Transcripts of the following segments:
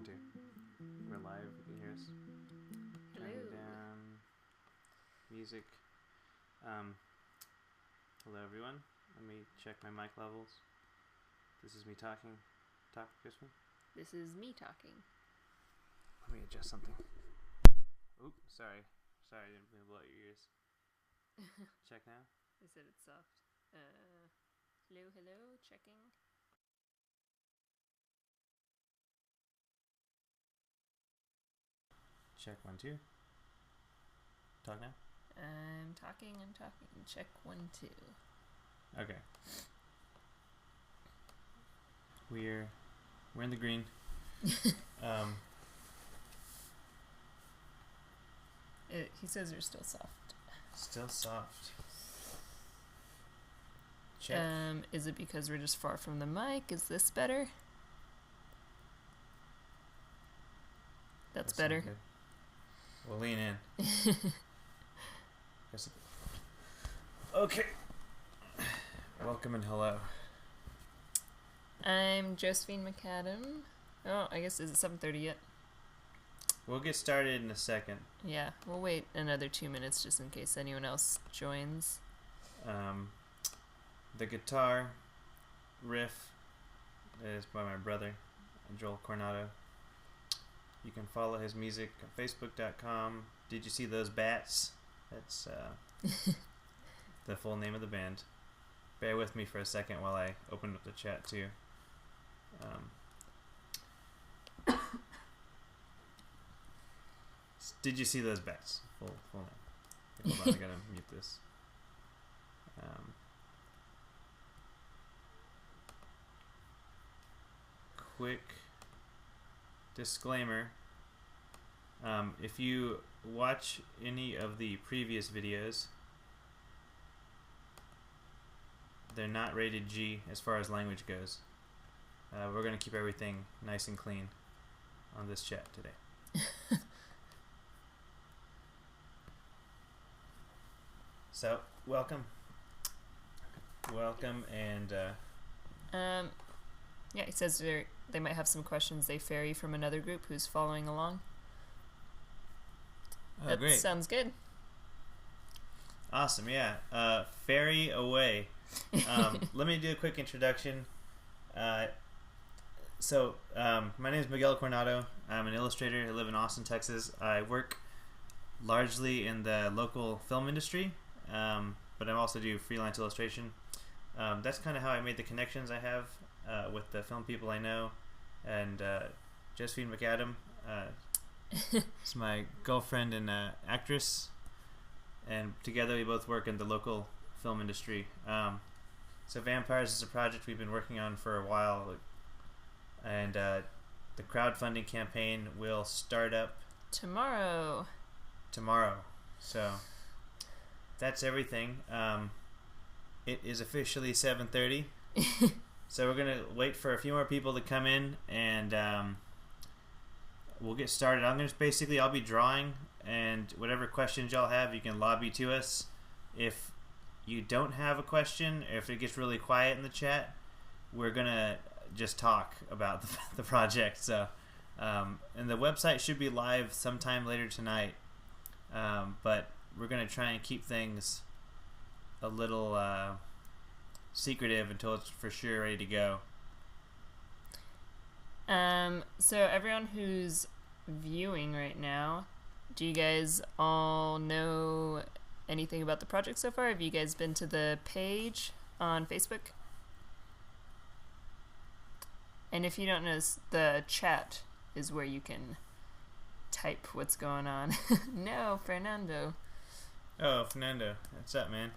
1, 2. We're live. You can hear us. Hello. Turning down music. Hello, everyone. Let me check my mic levels. This is me talking. Talk, Josephine. This is me talking. Let me adjust something. Oop, sorry. Sorry, I didn't mean to blow out your ears. Check now. I said it's soft. Hello, checking. Check 1, 2. Talk now. I'm talking. Check 1, 2. Okay. We're in the green. He says you're still soft. Still soft. Check. Is it because we're just far from the mic? Is this better? That's better. Good. We'll lean in. Okay. Welcome and hello. I'm Josephine McAdam. Oh, I guess, is it 7:30 yet? We'll get started in a second. Yeah, we'll wait another 2 minutes just in case anyone else joins. The guitar riff is by my brother, Joel Coronado. You can follow his music on Facebook.com. Did you see those bats? That's the full name of the band. Bear with me for a second while I open up the chat too. Did you see those bats? Full name. Hold on, I gotta mute this. Quick disclaimer. If you watch any of the previous videos, they're not rated G as far as language goes. We're going to keep everything nice and clean on this chat today. So, welcome, and yeah, he says they might have some questions they ferry from another group who's following along. That great. Sounds good. Awesome, yeah. Ferry away. Let me do a quick introduction. My name is Miguel Coronado. I'm an illustrator. I live in Austin, Texas. I work largely in the local film industry, but I also do freelance illustration. That's kind of how I made the connections I have with the film people I know. And Josephine McAdam is my girlfriend and actress. And together we both work in the local film industry. So Vampyres is a project we've been working on for a while. And the crowdfunding campaign will start up Tomorrow. So that's everything. It is officially 7:30. So we're going to wait for a few more people to come in, and we'll get started. I'll be drawing, and whatever questions y'all have, you can lobby to us. If you don't have a question, or if it gets really quiet in the chat, we're going to just talk about the project. So, and the website should be live sometime later tonight, but we're going to try and keep things a little secretive until it's for sure ready to go. So everyone who's viewing right now, do you guys all know anything about the project so far? Have you guys been to the page on Facebook? And if you don't know, the chat is where you can type what's going on. No, Fernando. Oh, Fernando. What's up, man?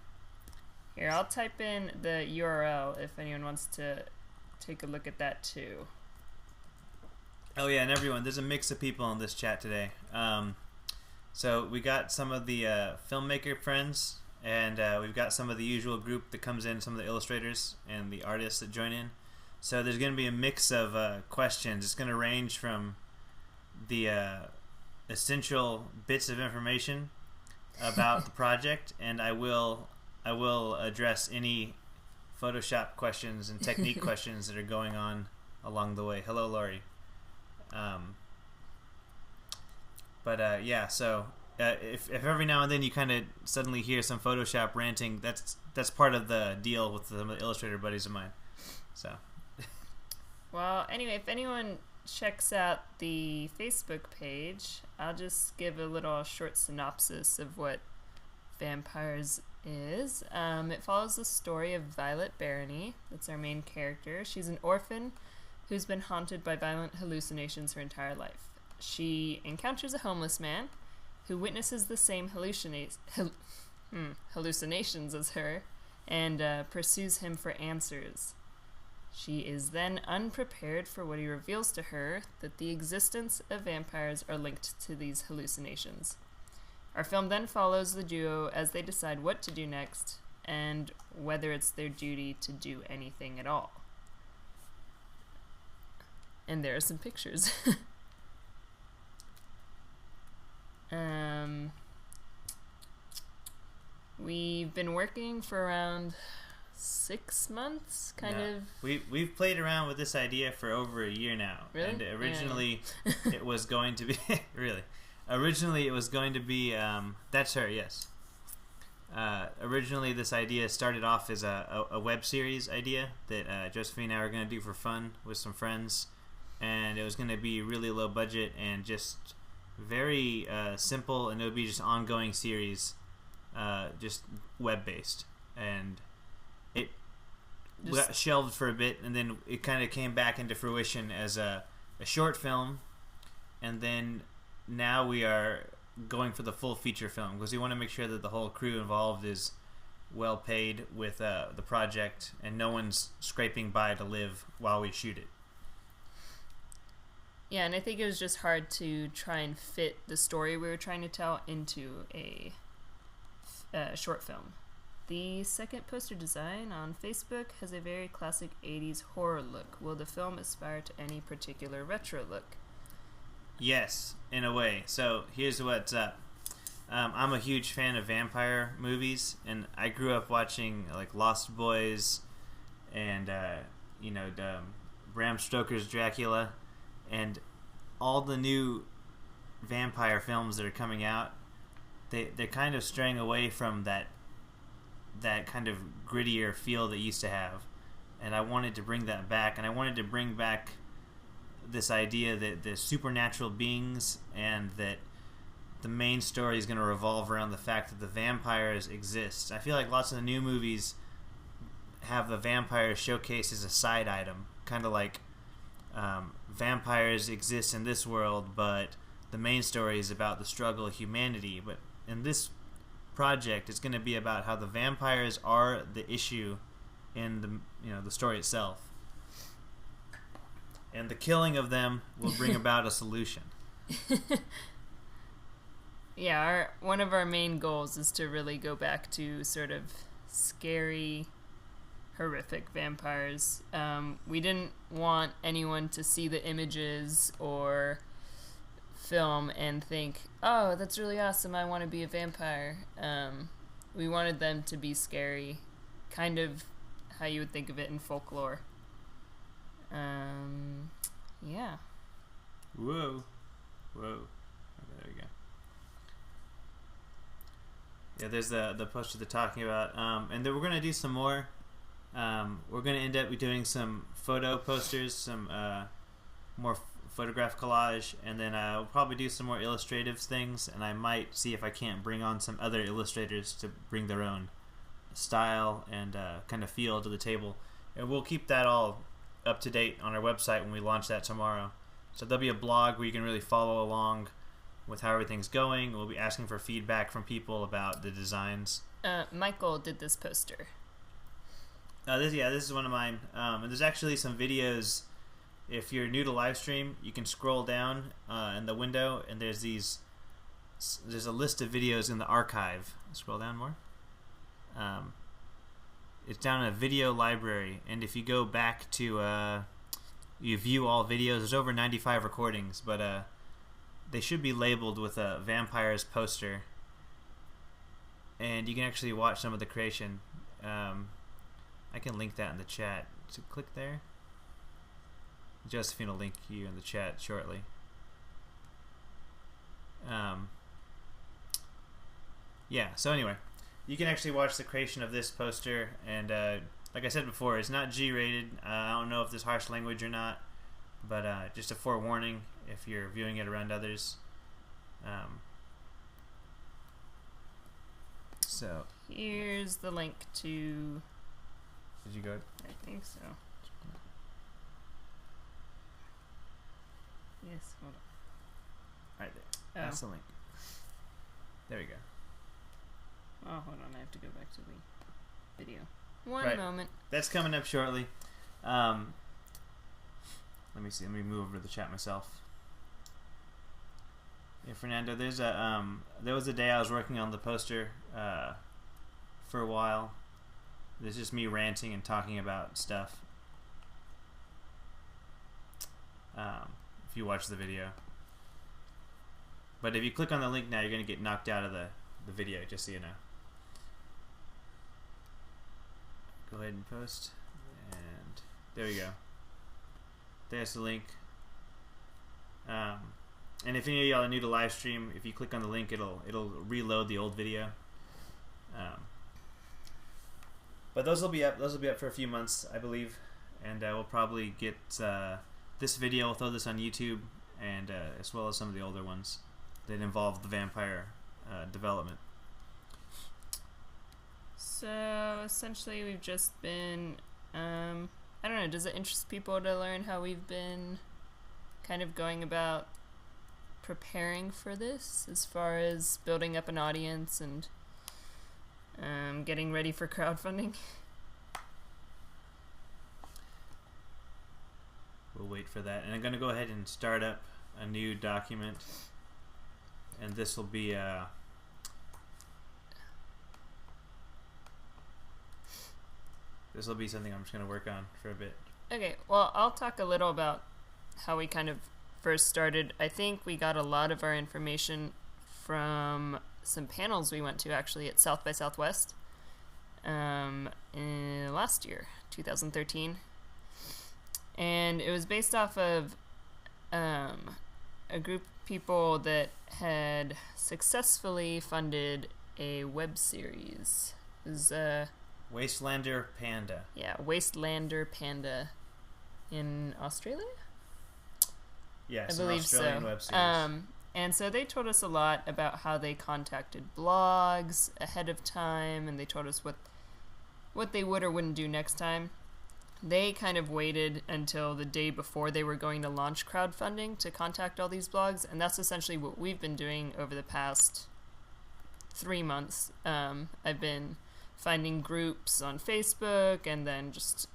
Here, I'll type in the URL if anyone wants to take a look at that too. Oh yeah, and everyone, there's a mix of people in this chat today. So we got some of the filmmaker friends, and we've got some of the usual group that comes in, some of the illustrators and the artists that join in. So there's going to be a mix of questions. It's going to range from the essential bits of information about the project, and I will address any Photoshop questions and technique questions that are going on along the way. Hello, Laurie. yeah, so if every now and then you kind of suddenly hear some Photoshop ranting, that's part of the deal with some of the Illustrator buddies of mine. So. Well, anyway, if anyone checks out the Facebook page, I'll just give a little short synopsis of what Vampyres is. It follows the story of Violet Barony. That's our main character. She's an orphan who's been haunted by violent hallucinations her entire life. She encounters a homeless man who witnesses the same hallucinations as her and pursues him for answers. She is then unprepared for what he reveals to her, that the existence of vampires are linked to these hallucinations. Our film then follows the duo as they decide what to do next and whether it's their duty to do anything at all. And there are some pictures. We've been working for around 6 months, kind of. We've played around with this idea for over a year now. Really? And originally it was going to be really. Originally it was going to be that's her, yes. Originally this idea started off as a web series idea that Josephine and I were going to do for fun with some friends, and it was going to be really low budget and just very simple, and it would be just ongoing series, just web based, and it got shelved for a bit, and then it kind of came back into fruition as a short film, and then now we are going for the full feature film because we want to make sure that the whole crew involved is well paid with the project and no one's scraping by to live while we shoot it. Yeah, and I think it was just hard to try and fit the story we were trying to tell into a short film. The second poster design on Facebook has a very classic 80s horror look. Will the film aspire to any particular retro look? Yes, in a way. So here's what's up. I'm a huge fan of vampire movies, and I grew up watching like Lost Boys and Bram Stoker's Dracula, and all the new vampire films that are coming out. They're kind of straying away from that kind of grittier feel that used to have, and I wanted to bring that back, and I wanted to bring back this idea that there's supernatural beings and that the main story is going to revolve around the fact that the vampires exist. I feel like lots of the new movies have the vampires showcased as a side item, kind of like vampires exist in this world, but the main story is about the struggle of humanity. But in this project, it's going to be about how the vampires are the issue in the story itself. And the killing of them will bring about a solution. Yeah, one of our main goals is to really go back to sort of scary, horrific vampires. We didn't want anyone to see the images or film and think, oh, that's really awesome, I want to be a vampire. We wanted them to be scary, kind of how you would think of it in folklore. Yeah. Whoa. There we go. Yeah, there's the poster they're talking about. And then we're going to do some more. We're going to end up doing some photo posters, some more photograph collage, and then we'll probably do some more illustrative things, and I might see if I can't bring on some other illustrators to bring their own style and kind of feel to the table. And we'll keep that all up to date on our website when we launch that tomorrow. So there'll be a blog where you can really follow along with how everything's going. We'll be asking for feedback from people about the designs. Michael did this poster. This is one of mine. And there's actually some videos. If you're new to Livestream, you can scroll down in the window, and there's a list of videos in the archive. Scroll down more. It's down in a video library, and if you go back to you view all videos, there's over 95 recordings, but they should be labeled with a Vampyres poster, and you can actually watch some of the creation. I can link that in the chat, so click there. Josephine will link you in the chat shortly. Yeah, so anyway, you can actually watch the creation of this poster, and like I said before, it's not G-rated. I don't know if there's harsh language or not, but just a forewarning if you're viewing it around others. So here's the link to... Did you go? I think so. Yes, hold on. Right there. That's the link. There we go. Oh, hold on. I have to go back to the video. One right. moment. That's coming up shortly. Let me see. Let me move over to the chat myself. Yeah, Fernando, there was a day I was working on the poster for a while. There's just me ranting and talking about stuff. If you watch the video. But if you click on the link now, you're going to get knocked out of the video, just so you know. Go ahead and post. And there we go. There's the link. And if any of y'all are new to Livestream, if you click on the link, it'll reload the old video. But those will be up. Those will be up for a few months, I believe, and we'll probably get this video. We'll throw this on YouTube, and as well as some of the older ones that involve the vampire development. So essentially, we've just been. I don't know. Does it interest people to learn how we've been kind of going about preparing for this, as far as building up an audience and getting ready for crowdfunding? We'll wait for that, and I'm going to go ahead and start up a new document, and this will be something I'm just going to work on for a bit. Okay, well, I'll talk a little about how we kind of first started. I think we got a lot of our information from some panels we went to, actually, at South by Southwest in last year, 2013. And it was based off of a group of people that had successfully funded a web series. It was Wastelander Panda. Yeah, Wastelander Panda in Australia? Yes, I believe an Australian so. web series. And so they told us a lot about how they contacted blogs ahead of time, and they told us what they would or wouldn't do next time. They kind of waited until the day before they were going to launch crowdfunding to contact all these blogs, and that's essentially what we've been doing over the past 3 months. I've been finding groups on Facebook and then just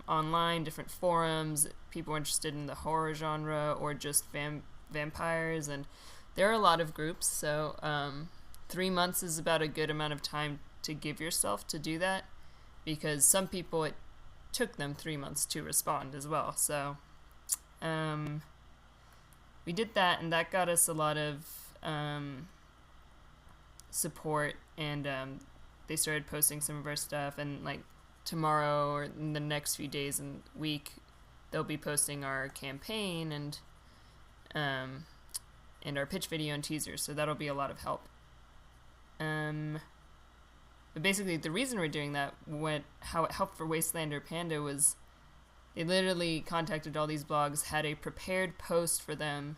online, different forums, people interested in the horror genre or just vampires, and there are a lot of groups, so 3 months is about a good amount of time to give yourself to do that, because some people it took them 3 months to respond as well. So we did that, and that got us a lot of support, and they started posting some of our stuff, and like tomorrow or in the next few days and week they'll be posting our campaign and our pitch video and teasers, so that'll be a lot of help. But basically the reason we're doing that, how it helped for Wastelander Panda, was they literally contacted all these blogs, had a prepared post for them,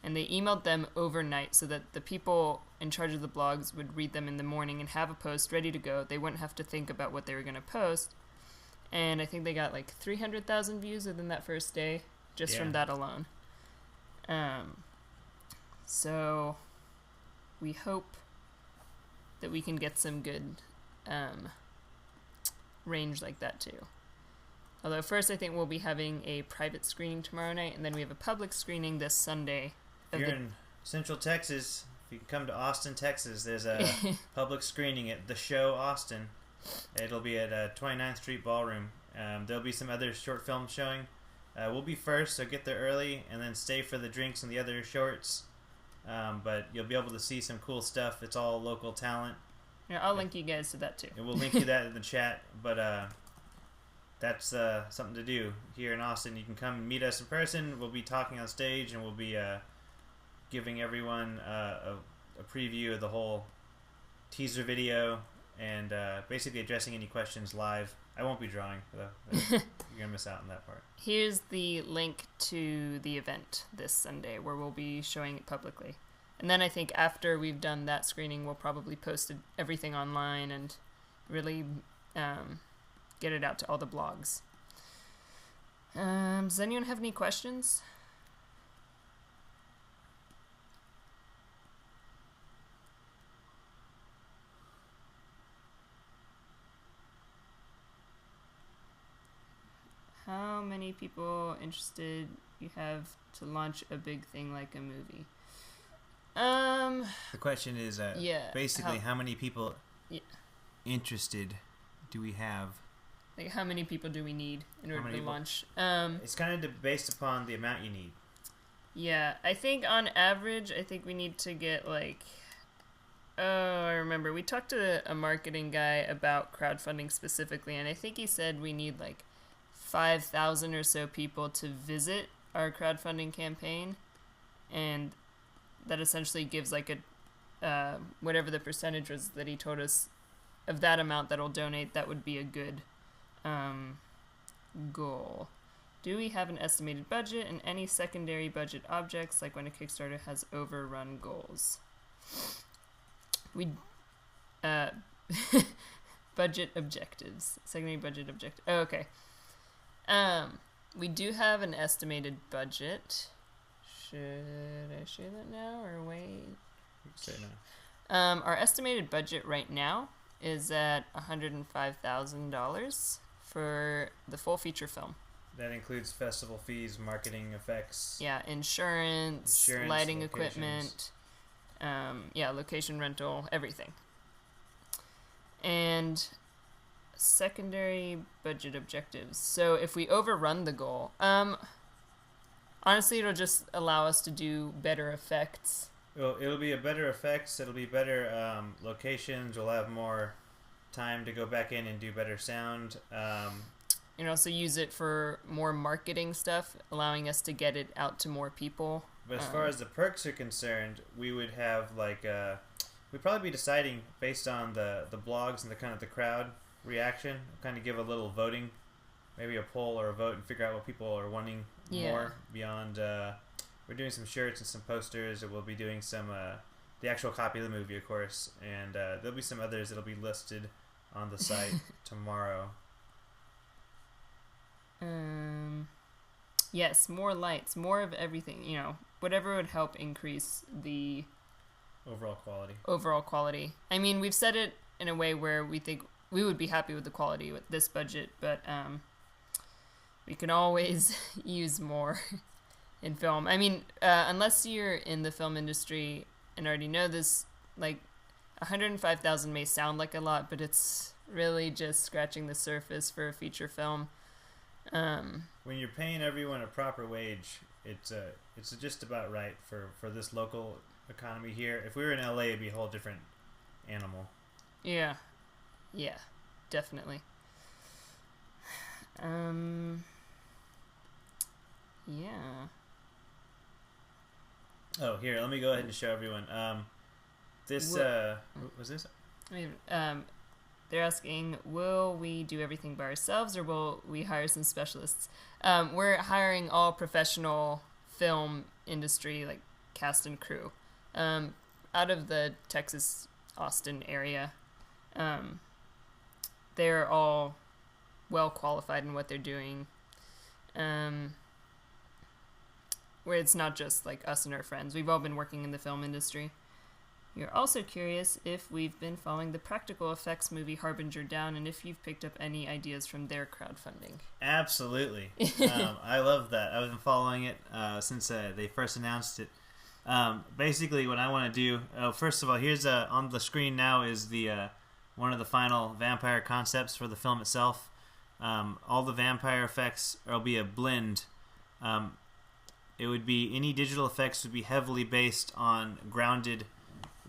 and they emailed them overnight so that the people in charge of the blogs would read them in the morning and have a post ready to go. They wouldn't have to think about what they were going to post. And I think they got like 300,000 views within that first day, just from that alone. So we hope that we can get some good range like that too. Although first I think we'll be having a private screening tomorrow night, and then we have a public screening this Sunday. If you're in Central Texas, if you can come to Austin, Texas, there's a public screening at The Show Austin. It'll be at 29th Street Ballroom. There'll be some other short films showing. We'll be first, so get there early and then stay for the drinks and the other shorts. But you'll be able to see some cool stuff. It's all local talent. Yeah, I'll link you guys to that too. And we'll link you that in the chat. But that's something to do here in Austin. You can come and meet us in person. We'll be talking on stage, and we'll be giving everyone a preview of the whole teaser video and basically addressing any questions live. I won't be drawing, though. You're going to miss out on that part. Here's the link to the event this Sunday where we'll be showing it publicly. And then I think after we've done that screening, we'll probably post everything online and really get it out to all the blogs. Does anyone have any questions? How many people interested you have to launch a big thing like a movie? The question is basically how many people interested do we have? Like how many people do we need in order to launch? It's kind of based upon the amount you need. Yeah, I think on average, we need to get like... Oh, I remember. We talked to a marketing guy about crowdfunding specifically, and I think he said we need like 5,000 or so people to visit our crowdfunding campaign, and that essentially gives like a whatever the percentage was that he told us of that amount that'll donate. That would be a good goal. Do we have an estimated budget and any secondary budget objects, like when a Kickstarter has overrun goals? We budget objectives, secondary budget objective. Oh, okay. We do have an estimated budget. Should I share that now or wait? You can say it now. Our estimated budget right now is at $105,000 for the full feature film. That includes festival fees, marketing effects. Yeah, insurance lighting equipment. Location rental, everything. And secondary budget objectives. So if we overrun the goal, honestly, it'll just allow us to do better effects. Well, it'll be a better effects. It'll be better locations. We'll have more time to go back in and do better sound. And also use it for more marketing stuff, allowing us to get it out to more people. But as far as the perks are concerned, we would have like we'd probably be deciding based on the blogs and the kind of the crowd reaction. Kind of give a little voting, maybe a poll or a vote, and figure out what people are wanting more beyond. We're doing some shirts and some posters. We'll be doing some the actual copy of the movie, of course, and there'll be some others that'll be listed on the site tomorrow. Yes, more lights, more of everything, whatever would help increase the overall quality. I mean, we've said it in a way where we think we would be happy with the quality with this budget, but we can always use more in film. I mean, unless you're in the film industry and already know this, like 105,000 may sound like a lot, but it's really just scratching the surface for a feature film. When you're paying everyone a proper wage, it's just about right for this local economy here. If we were in LA, it'd be a whole different animal. Yeah, definitely. Yeah. Oh, here, let me go ahead and show everyone. Was this? They're asking, will we do everythh by ourselves or will we hire some specialists? We're hiring all professional film industry, like cast and crew, out of the Texas, Austin area. They're all well qualified in what they're doing. Where it's not just like us and our friends. We've all been working in the film industry. You're also curious if we've been following the practical effects movie Harbinger down and if you've picked up any ideas from their crowdfunding. Absolutely. I love that. I've been following it since they first announced it. Basically, what I want to do, first of all, here's on the screen now is the one of the final vampire concepts for the film itself. All the vampire effects will be a blend. It would be any digital effects would be heavily based on grounded,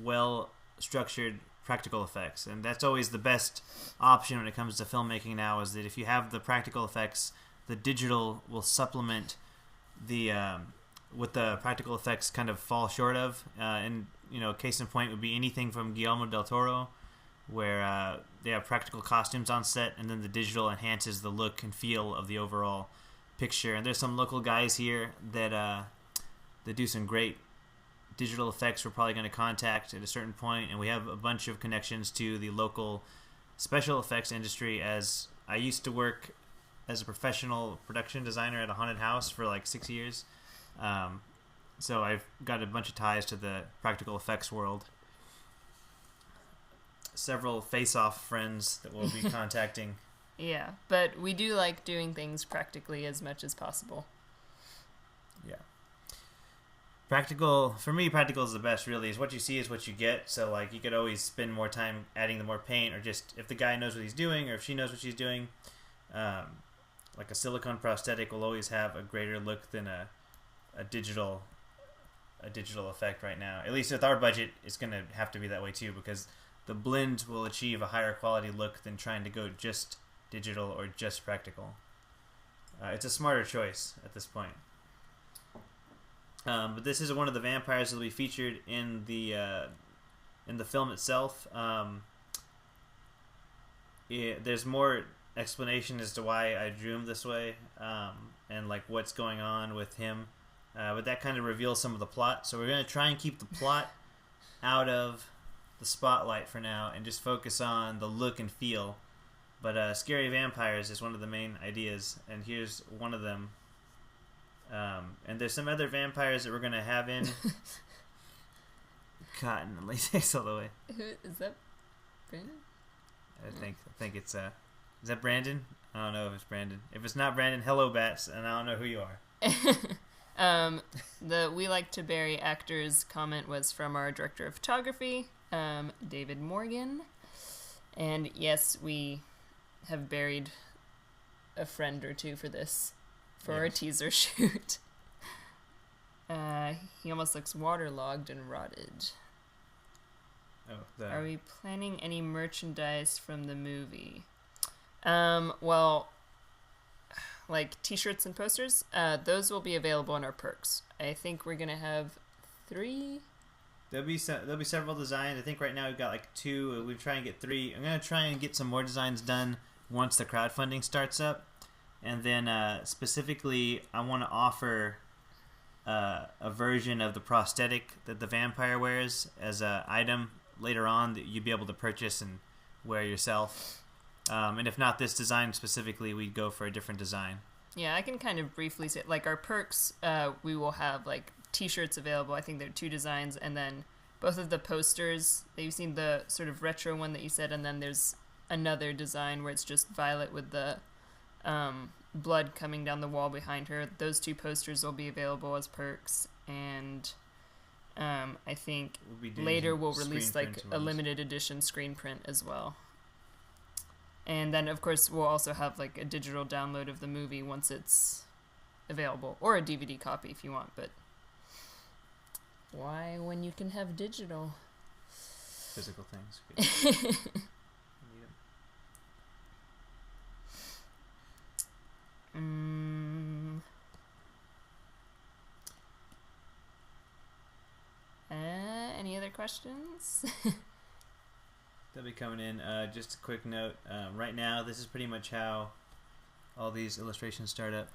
well-structured practical effects, and that's always the best option when it comes to filmmaking now, is that if you have the practical effects, the digital will supplement the what the practical effects kind of fall short of. And case in point would be anything from Guillermo del Toro, where they have practical costumes on set, and then the digital enhances the look and feel of the overall picture. And there's some local guys here that do some great digital effects. We're probably going to contact at a certain point, and we have a bunch of connections to the local special effects industry, as I used to work as a professional production designer at a haunted house for like 6 years. So I've got a bunch of ties to the practical effects world. Several face-off friends that we'll be contacting. Yeah, but we do like doing things practically as much as possible. Yeah. Practical, for me, practical is the best, really. Is what you see is what you get. So, like, you could always spend more time adding the more paint, or just if the guy knows what he's doing, or if she knows what she's doing, like a silicone prosthetic will always have a greater look than a digital effect right now. At least with our budget, it's going to have to be that way too, because the blend will achieve a higher quality look than trying to go just digital or just practical. It's a smarter choice at this point. But this is one of the vampires that will be featured in the film itself. There's more explanation as to why I drew him this way, and like what's going on with him. But that kind of reveals some of the plot. So we're going to try and keep the plot out of the spotlight for now and just focus on the look and feel. But Scary Vampires is one of the main ideas, and here's one of them. And there's some other vampires that we're going to have in. Cotton and latex all the way. Is that Brandon? I think it's is that Brandon? I don't know if it's Brandon. If it's not Brandon, hello bats, and I don't know who you are. The We Like to Bury Actors comment was from our director of photography, David Morgan. And yes, we have buried a friend or two for this, our teaser shoot. He almost looks waterlogged and rotted. Are we planning any merchandise from the movie? Well, like t-shirts and posters, those will be available in our perks. I think we're gonna have 3. There'll be several designs. I think right now we've got like 2. We'll try and get 3. I'm gonna try and get some more designs done once the crowdfunding starts up, and then specifically, I want to offer a version of the prosthetic that the vampire wears as an item later on that you'd be able to purchase and wear yourself. And if not this design specifically, we'd go for a different design. Yeah, I can kind of briefly say, like, our perks, we will have, like, t-shirts available. I think there are 2 designs, and then both of the posters, you've seen the sort of retro one that you said, and then there's another design where it's just Violet with the blood coming down the wall behind her. Those 2 posters will be available as perks, and I think later we'll release, like, a limited edition screen print as well. And then, of course, we'll also have, like, a digital download of the movie once it's available. Or a DVD copy if you want, but why when you can have digital? Physical things. Any other questions? They'll be coming in. Just a quick note. Right now, this is pretty much how all these illustrations start up.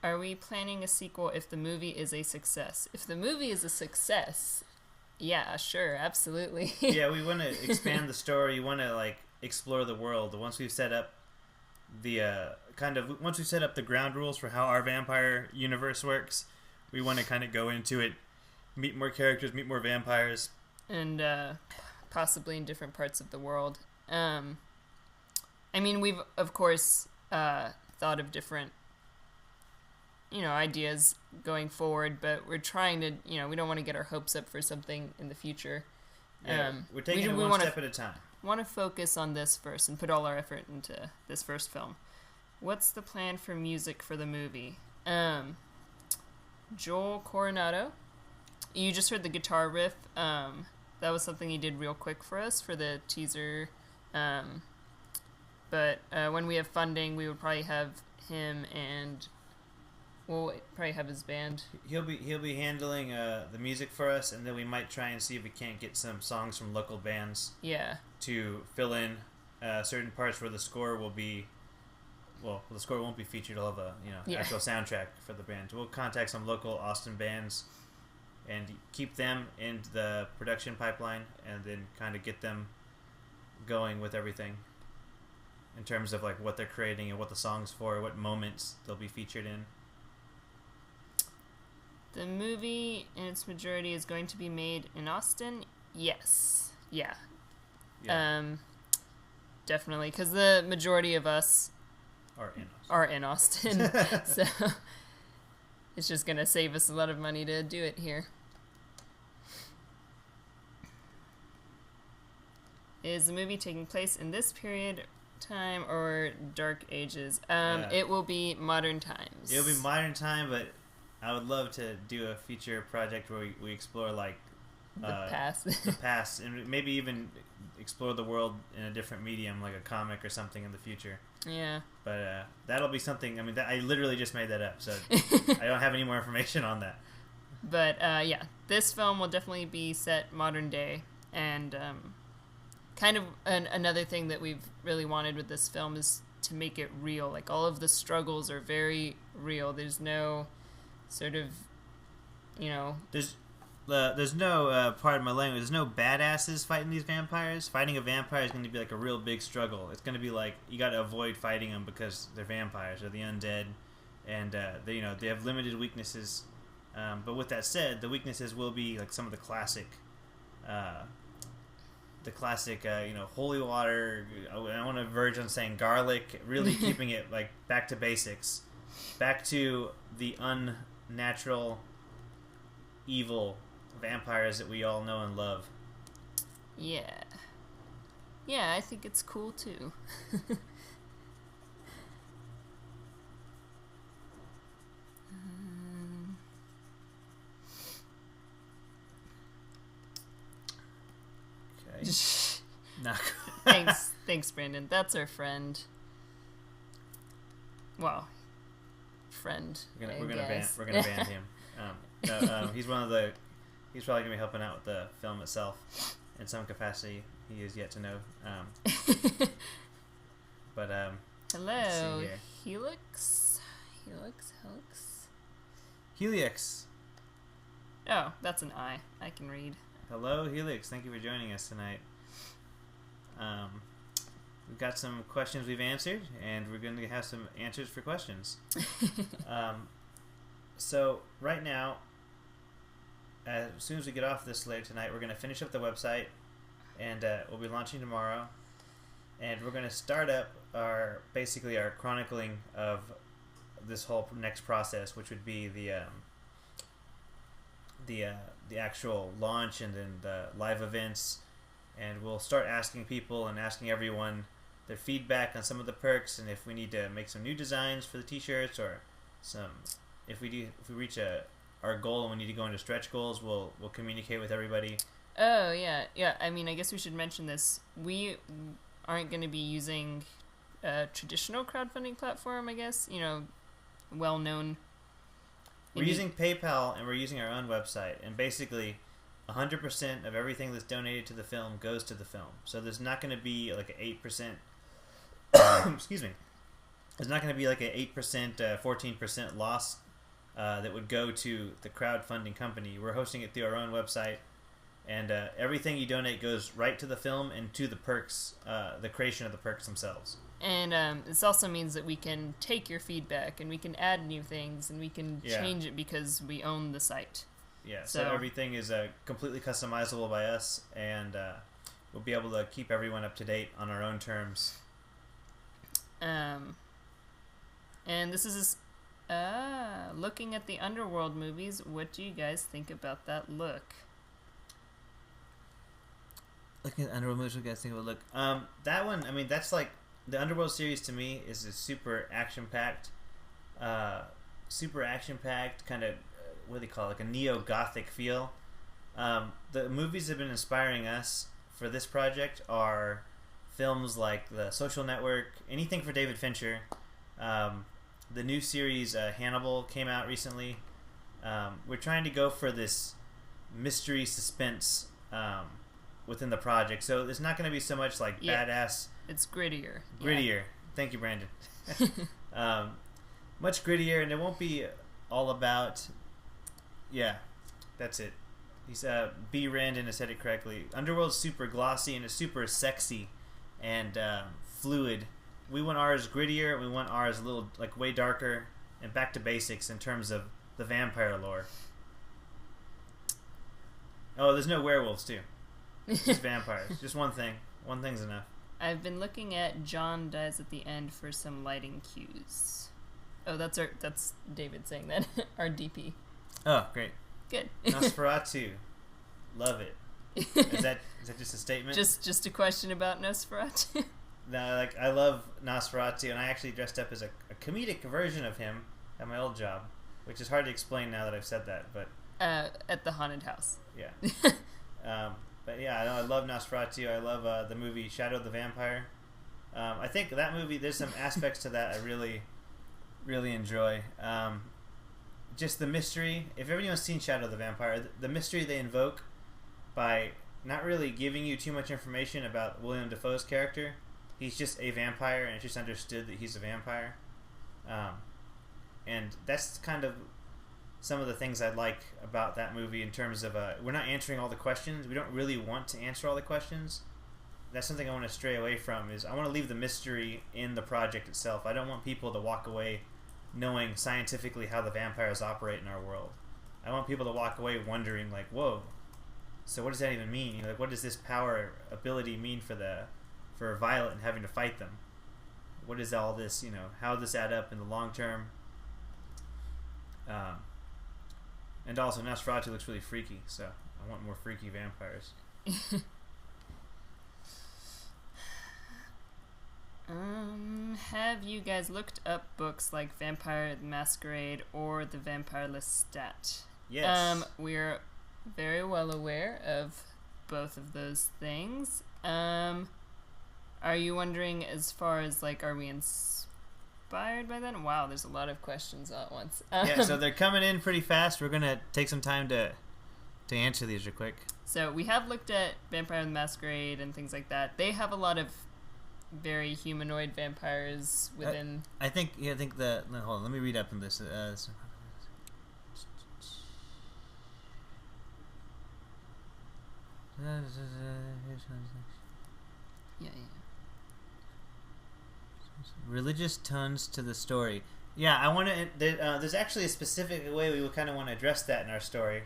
Are we planning a sequel if the movie is a success? If the movie is a success, yeah, sure, absolutely. Yeah, we want to expand the story. We want to, like, explore the world. Once we've set up once we've set up the ground rules for how our vampire universe works, we want to kind of go into it, meet more characters, meet more vampires, and possibly in different parts of the world. I mean, we've, of course, thought of different, ideas going forward, but we're trying to, we don't want to get our hopes up for something in the future. Yeah, we're taking it one step at a time. Want to focus on this first and put all our effort into this first film. What's the plan for music for the movie? Joel Coronado. You just heard the guitar riff. That was something he did real quick for us for the teaser. But when we have funding, we would probably have him and We'll probably have his band. He'll be handling the music for us, and then we might try and see if we can't get some songs from local bands. Yeah. To fill in certain parts where the score will be. Well, the score won't be featured. It'll have a actual soundtrack for the band. We'll contact some local Austin bands and keep them in the production pipeline, and then kind of get them going with everything in terms of like what they're creating and what the song's for, what moments they'll be featured in. The movie in its majority is going to be made in Austin. Yes. Yeah. Definitely, because the majority of us are in Austin. So it's just going to save us a lot of money to do it here. Is the movie taking place in this period time or Dark Ages? It will be modern times. It'll be modern time, but I would love to do a feature project where we explore like the past. The past, and maybe even explore the world in a different medium, like a comic or something in the future. Yeah. But that'll be something. I mean, I literally just made that up, so I don't have any more information on that. But yeah, this film will definitely be set modern day, and kind of another thing that we've really wanted with this film is to make it real. Like, all of the struggles are very real. There's no sort of, There's no, pardon my language, there's no badasses fighting these vampires. Fighting a vampire is going to be like a real big struggle. It's going to be like, you got to avoid fighting them because they're vampires, they're the undead, and they have limited weaknesses. But with that said, the weaknesses will be like some of the classic holy water. I want to verge on saying garlic, really keeping it like back to basics, back to the unnatural, evil vampires that we all know and love. Yeah, I think it's cool too. Okay. Thanks, Brandon. That's our friend. Well, friend. We're gonna ban him. He's one of the. He's probably gonna be helping out with the film itself in some capacity. He is yet to know. But hello, Helix. Oh, that's an I. I can read. Hello, Helix. Thank you for joining us tonight. We've got some questions we've answered, and we're going to have some answers for questions. So right now, as soon as we get off this later tonight, we're going to finish up the website, and we'll be launching tomorrow. And we're going to start up our chronicling of this whole next process, which would be the actual launch and then the live events. And we'll start asking people and asking everyone their feedback on some of the perks, and if we need to make some new designs for the t-shirts, or if we reach our goal and we need to go into stretch goals, we'll communicate with everybody. Oh yeah. I mean, I guess we should mention this. We aren't going to be using a traditional crowdfunding platform, I guess. Well known. We're using PayPal, and we're using our own website, and basically 100% of everything that's donated to the film goes to the film. So there's not going to be like an 8%. Excuse me. There's not going to be like an 8%, 14% loss that would go to the crowdfunding company. We're hosting it through our own website, and everything you donate goes right to the film and to the perks, the creation of the perks themselves. And this also means that we can take your feedback, and we can add new things, and we can change it because we own the site. Yeah, so everything is completely customizable by us, and we'll be able to keep everyone up to date on our own terms. And this is looking at the Underworld movies. What do you guys think about that look? Looking at the Underworld movies, what do you guys think about the look? That one, I mean, that's like, the Underworld series to me is a super action-packed, kind of, what do they call it, like a neo-gothic feel. The movies that have been inspiring us for this project are films like The Social Network, anything for David Fincher, the new series Hannibal came out recently. We're trying to go for this mystery suspense within the project, so it's not going to be so much like badass. It's grittier. Yeah. Thank you, Brandon. Much grittier, and it won't be all about. Yeah, that's it. He's B. Randon has said it correctly. Underworld's super glossy and it's super sexy and fluid. We want ours grittier. We want ours a little like way darker and back to basics in terms of the vampire lore. Oh, there's no werewolves too. Just vampires. Just one thing. One thing's enough. I've been looking at John dies at the end for some lighting cues. Oh, that's David saying that. Our DP. Oh, great. Good. Nosferatu. Love it. Is that just a statement? Just a question about Nosferatu. No, like I love Nosferatu, and I actually dressed up as a comedic version of him at my old job, which is hard to explain now that I've said that. But at the haunted house. Yeah. But yeah, I love Nosferatu. I love the movie Shadow of the Vampire. I think that movie, there's some aspects to that I really, really enjoy. Just the mystery. If anyone's seen Shadow of the Vampire, the mystery they invoke by not really giving you too much information about William Dafoe's character. He's just a vampire, and it's just understood that he's a vampire. And that's kind of some of the things I like about that movie in terms of we're not answering all the questions. We don't really want to answer all the questions. That's something I want to stray away from. Is I want to leave the mystery in the project itself. I don't want people to walk away knowing scientifically how the vampires operate in our world. I want people to walk away wondering, like, whoa, so what does that even mean? You know, like, what does this power ability mean for Violet and having to fight them? What is all this, you know, how does this add up in the long term? And also Nosferatu looks really freaky, so I want more freaky vampires. Have you guys looked up books like Vampire the Masquerade or The Vampire Lestat? Yes. We're very well aware of both of those things. Are you wondering as far as, like, are we inspired by that? Wow, there's a lot of questions all at once. Yeah, so they're coming in pretty fast. We're going to take some time to answer these real quick. So we have looked at Vampire the Masquerade and things like that. They have a lot of very humanoid vampires within. I think hold on, let me read up on this. Yeah. Religious tones to the story. Yeah, I want to. There's actually a specific way we would kind of want to address that in our story.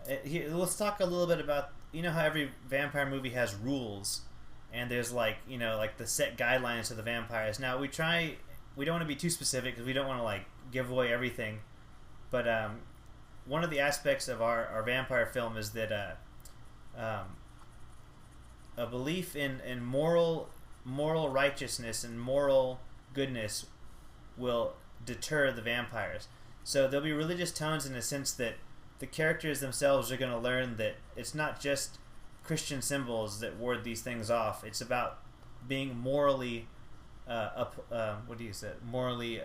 Let's talk a little bit about, you know how every vampire movie has rules, and there's like, you know, like the set guidelines to the vampires. Now we don't want to be too specific because we don't want to like give away everything, but one of the aspects of our vampire film is that a belief in moral righteousness and moral goodness will deter the vampires. So there'll be religious tones in the sense that the characters themselves are going to learn that it's not just Christian symbols that ward these things off. It's about being morally morally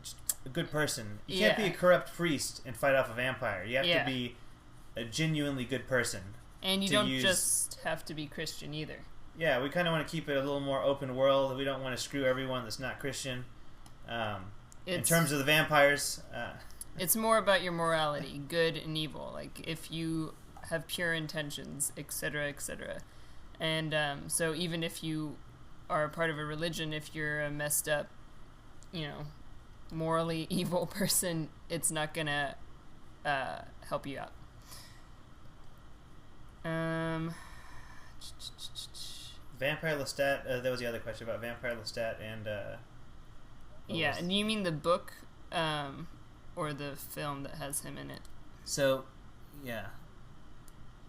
just a good person. You can't be a corrupt priest and fight off a vampire. You have to be a genuinely good person. And you don't just have to be Christian either. Yeah, we kind of want to keep it a little more open world. We don't want to screw everyone that's not Christian. In terms of the vampires, it's more about your morality, good and evil. Like if you have pure intentions, etc., etc. And so even if you are a part of a religion, if you're a messed up, you know, morally evil person, it's not gonna help you out. Vampire Lestat. That was the other question about Vampire Lestat and. And you mean the book, or the film that has him in it? So, yeah,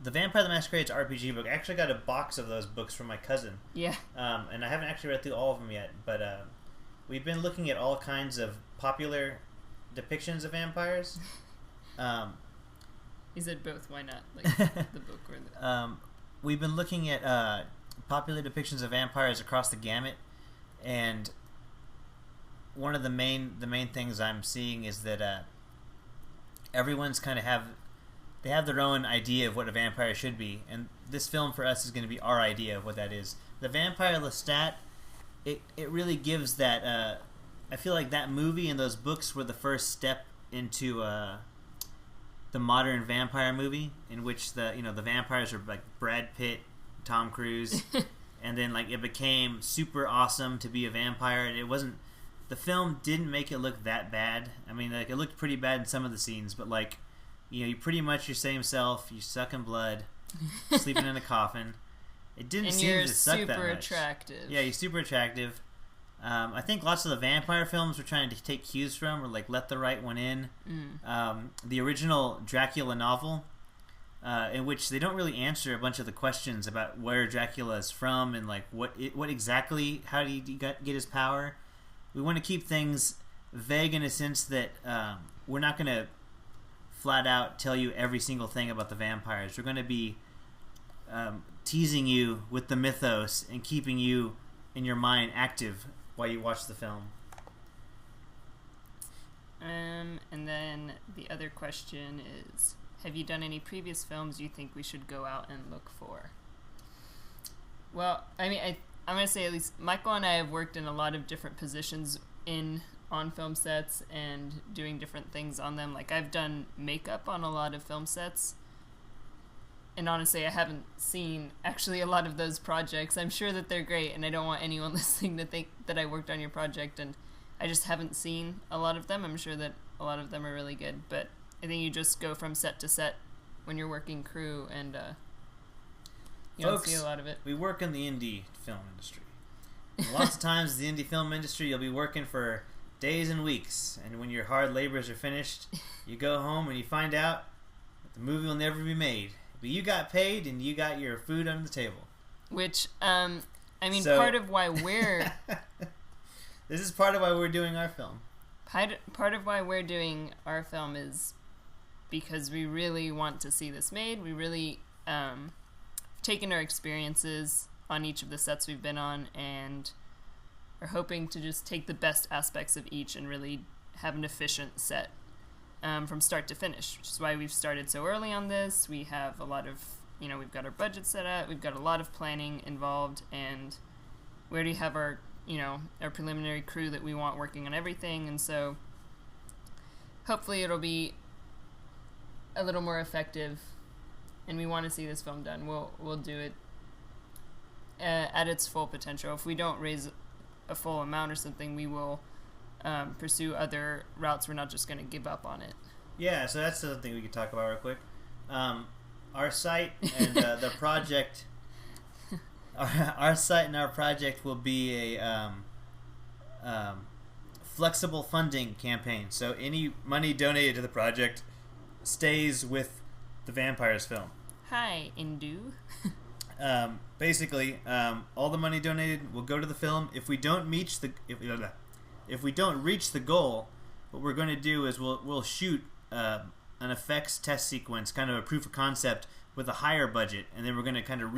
the Vampire the Masquerade's RPG book. I actually got a box of those books from my cousin. Yeah. And I haven't actually read through all of them yet, but we've been looking at all kinds of popular depictions of vampires. Is it both? Why not? Like the book or the... We've been looking at popular depictions of vampires across the gamut, and one of the main things I'm seeing is that everyone's kind of have their own idea of what a vampire should be, and this film for us is going to be our idea of what that is. The Vampire Lestat, it really gives that. I feel like that movie and those books were the first step into the modern vampire movie, in which the vampires are like Brad Pitt, Tom Cruise, and then like it became super awesome to be a vampire. And it wasn't. The film didn't make it look that bad. I mean, like it looked pretty bad in some of the scenes, but like, you pretty much your same self. You sucking blood, sleeping in a coffin. It didn't and seem to suck that much. And you're super attractive. Yeah, you're super attractive. I think lots of the vampire films were trying to take cues from, or like Let the Right One In. The original Dracula novel, in which they don't really answer a bunch of the questions about where Dracula is from and like what exactly, how did he get his power. We want to keep things vague in a sense that we're not going to flat out tell you every single thing about the vampires. We're going to be teasing you with the mythos and keeping you in your mind active while you watch the film. And then the other question is, have you done any previous films you think we should go out and look for? Well, I mean, I'm going to say at least Michael and I have worked in a lot of different positions on film sets and doing different things on them. Like, I've done makeup on a lot of film sets. And honestly, I haven't seen actually a lot of those projects. I'm sure that they're great, and I don't want anyone listening to think that I worked on your project, and I just haven't seen a lot of them. I'm sure that a lot of them are really good, but I think you just go from set to set when you're working crew, and you don't see a lot of it. We work in the indie film industry. And lots of times the indie film industry, you'll be working for days and weeks, and when your hard labors are finished, you go home and you find out that the movie will never be made. But you got paid and you got your food on the table. Which, I mean, part of why we're... This is part of why we're doing our film. Part of why we're doing our film is because we really want to see this made. We really taken our experiences on each of the sets we've been on and are hoping to just take the best aspects of each and really have an efficient set. From start to finish, which is why we've started so early on this. We have a lot of, we've got our budget set up, we've got a lot of planning involved, and we already have our, our preliminary crew that we want working on everything, and so hopefully it'll be a little more effective, and we want to see this film done. We'll do it at its full potential. If we don't raise a full amount or something, we will pursue other routes. We're not just going to give up on it. Yeah, so that's something we could talk about real quick. Our site and the project, our site and our project will be a flexible funding campaign. So any money donated to the project stays with the Vampyres film. Hi, Indu. Basically, all the money donated will go to the film. If we don't reach the goal, what we're going to do is we'll shoot an effects test sequence, kind of a proof of concept with a higher budget, and then we're going to kind of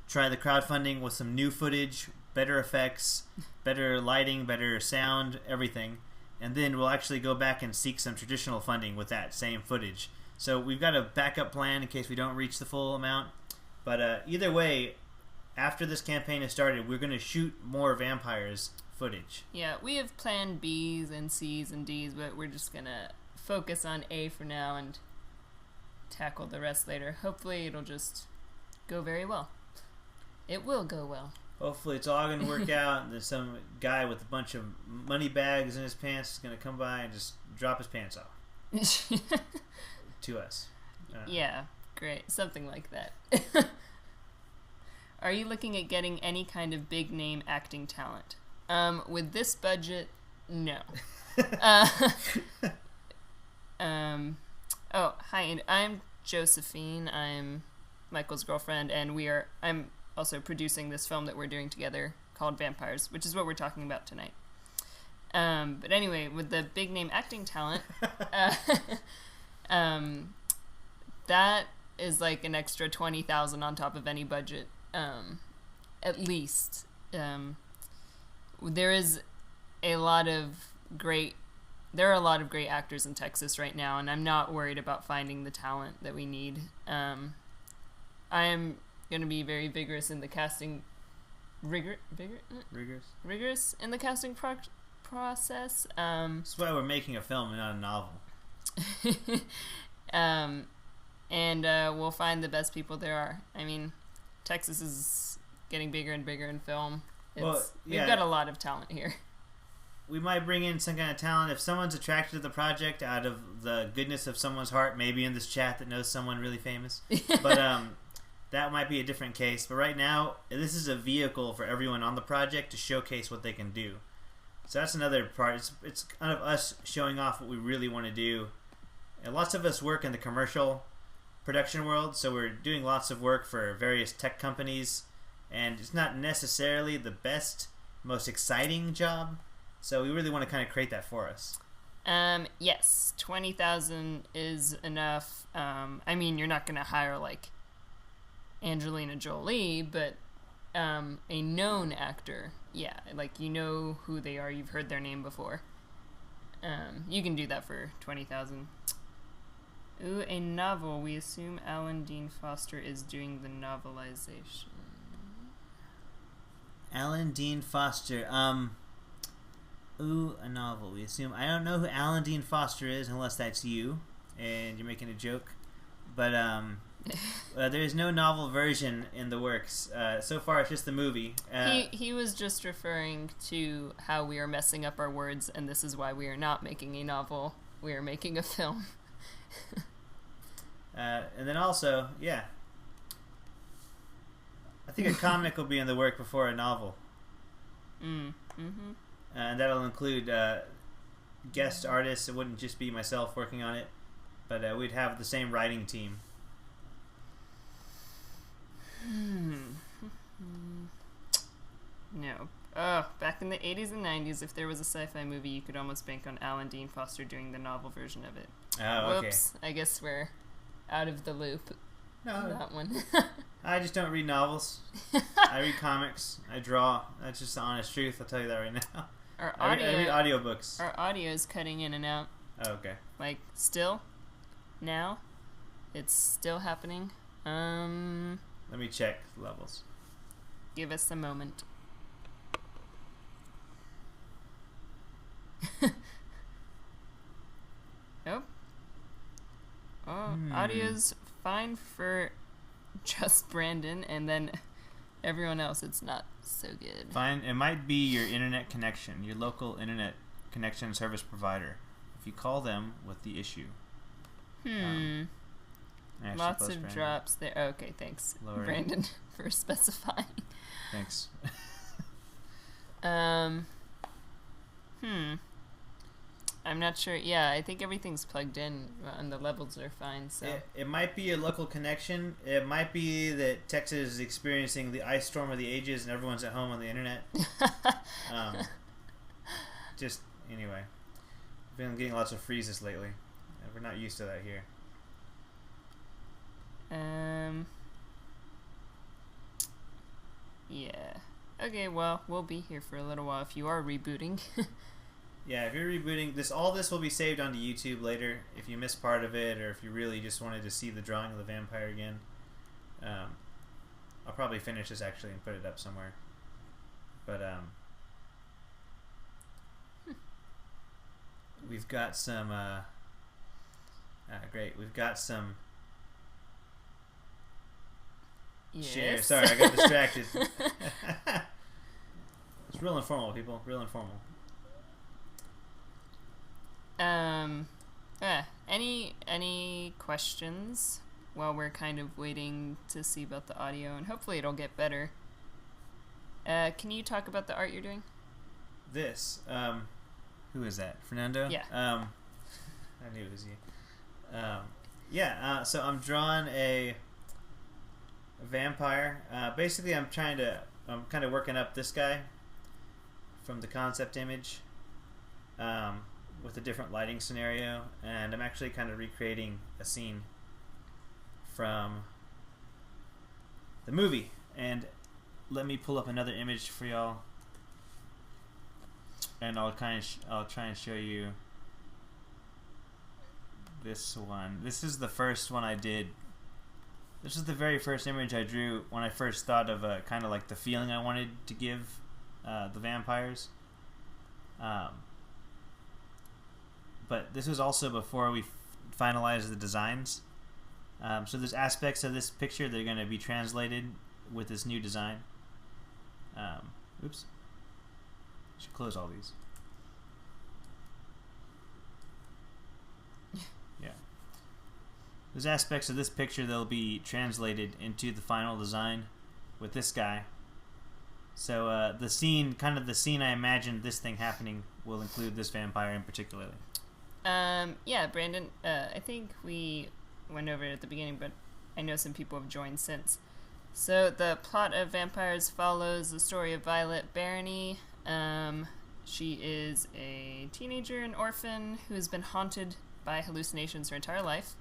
try the crowdfunding with some new footage, better effects, better lighting, better sound, everything, and then we'll actually go back and seek some traditional funding with that same footage. So we've got a backup plan in case we don't reach the full amount, but either way, after this campaign has started, we're going to shoot more Vampyres footage. Yeah, we have planned B's and C's and D's, but we're just going to focus on A for now and tackle the rest later. Hopefully it'll just go very well. It will go well. Hopefully it's all going to work out, and then some guy with a bunch of money bags in his pants is going to come by and just drop his pants off. To us. Yeah, great. Something like that. Are you looking at getting any kind of big name acting talent? With this budget, no. Oh, hi, I'm Josephine. I'm Michael's girlfriend, and I'm also producing this film that we're doing together called Vampyres, which is what we're talking about tonight. But anyway, with the big name acting talent, that is like an extra $20,000 on top of any budget, at least. There is a lot of great there are a lot of great actors in Texas right now, and I'm not worried about finding the talent that we need. I am going to be very vigorous in the casting rigorous in the casting process. That's why we're making a film and not a novel. And we'll find the best people there are. I mean, Texas is getting bigger and bigger in film. We've got a lot of talent here. We might bring in some kind of talent if someone's attracted to the project out of the goodness of someone's heart, maybe in this chat that knows someone really famous. But that might be a different case. But right now, this is a vehicle for everyone on the project to showcase what they can do. So that's another part. It's kind of us showing off what we really want to do. And lots of us work in the commercial production world, so we're doing lots of work for various tech companies, and it's not necessarily the best, most exciting job. So we really want to kind of create that for us. Yes, 20,000 is enough. I mean, you're not going to hire like Angelina Jolie, but a known actor, yeah, like you know who they are, you've heard their name before. You can do that for 20,000. Ooh, a novel. We assume Alan Dean Foster is doing the novelization. Alan Dean Foster. Ooh, a novel. We assume. I don't know who Alan Dean Foster is unless that's you, and you're making a joke. But there is no novel version in the works. So far, it's just the movie. He was just referring to how we are messing up our words, and this is why we are not making a novel. We are making a film. And then also, yeah, I think a comic will be in the work before a novel. And that'll include guest artists. It wouldn't just be myself working on it, but we'd have the same writing team. No. Back in the 80s and 90s, if there was a sci-fi movie, you could almost bank on Alan Dean Foster doing the novel version of it. Oh, okay. Whoops. I guess we're out of the loop. No. That one. I just don't read novels. I read comics. I draw. That's just the honest truth. I'll tell you that right now. I read audiobooks. Our audio is cutting in and out. Oh, okay. Like, still? Now? It's still happening? Let me check levels. Give us a moment. Nope. Audio's fine for just Brandon, and then everyone else, it's not so good. Fine. It might be your internet connection, your local internet connection service provider. If you call them with the issue. Lots of Brandon. Drops there. Okay, thanks, Lower. Brandon, for specifying. Thanks. I'm not sure. Yeah, I think everything's plugged in and the levels are fine. So it might be a local connection. It might be that Texas is experiencing the ice storm of the ages and everyone's at home on the internet. Just anyway, I've been getting lots of freezes lately. We're not used to that here. Yeah. Okay. Well, we'll be here for a little while if you are rebooting. Yeah, if you're rebooting, all this will be saved onto YouTube later. If you missed part of it, or if you really just wanted to see the drawing of the vampire again, I'll probably finish this actually and put it up somewhere. But we've got some. Great, we've got some. Yes. Share. Sorry, I got distracted. It's real informal, people. Real informal. Any questions while we're kind of waiting to see about the audio, and hopefully it'll get better. Can you talk about the art you're doing? This, who is that? Fernando? Yeah. I knew it was you. So I'm drawing a vampire. Basically I'm kind of working up this guy from the concept image. With a different lighting scenario, and I'm actually kind of recreating a scene from the movie. And let me pull up another image for y'all. and I'll try and show you this one. This is the first one I did. This is the very first image I drew when I first thought of kind of like the feeling I wanted to give the vampires. But this was also before we finalized the designs. So there's aspects of this picture that are going to be translated with this new design. Oops. Should close all these. Yeah. There's aspects of this picture that'll be translated into the final design with this guy. So the scene I imagined this thing happening will include this vampire in particular. Yeah, Brandon, I think we went over it at the beginning, but I know some people have joined since. So the plot of Vampyres follows the story of Violet Barony. She is a teenager, an orphan, who has been haunted by hallucinations her entire life.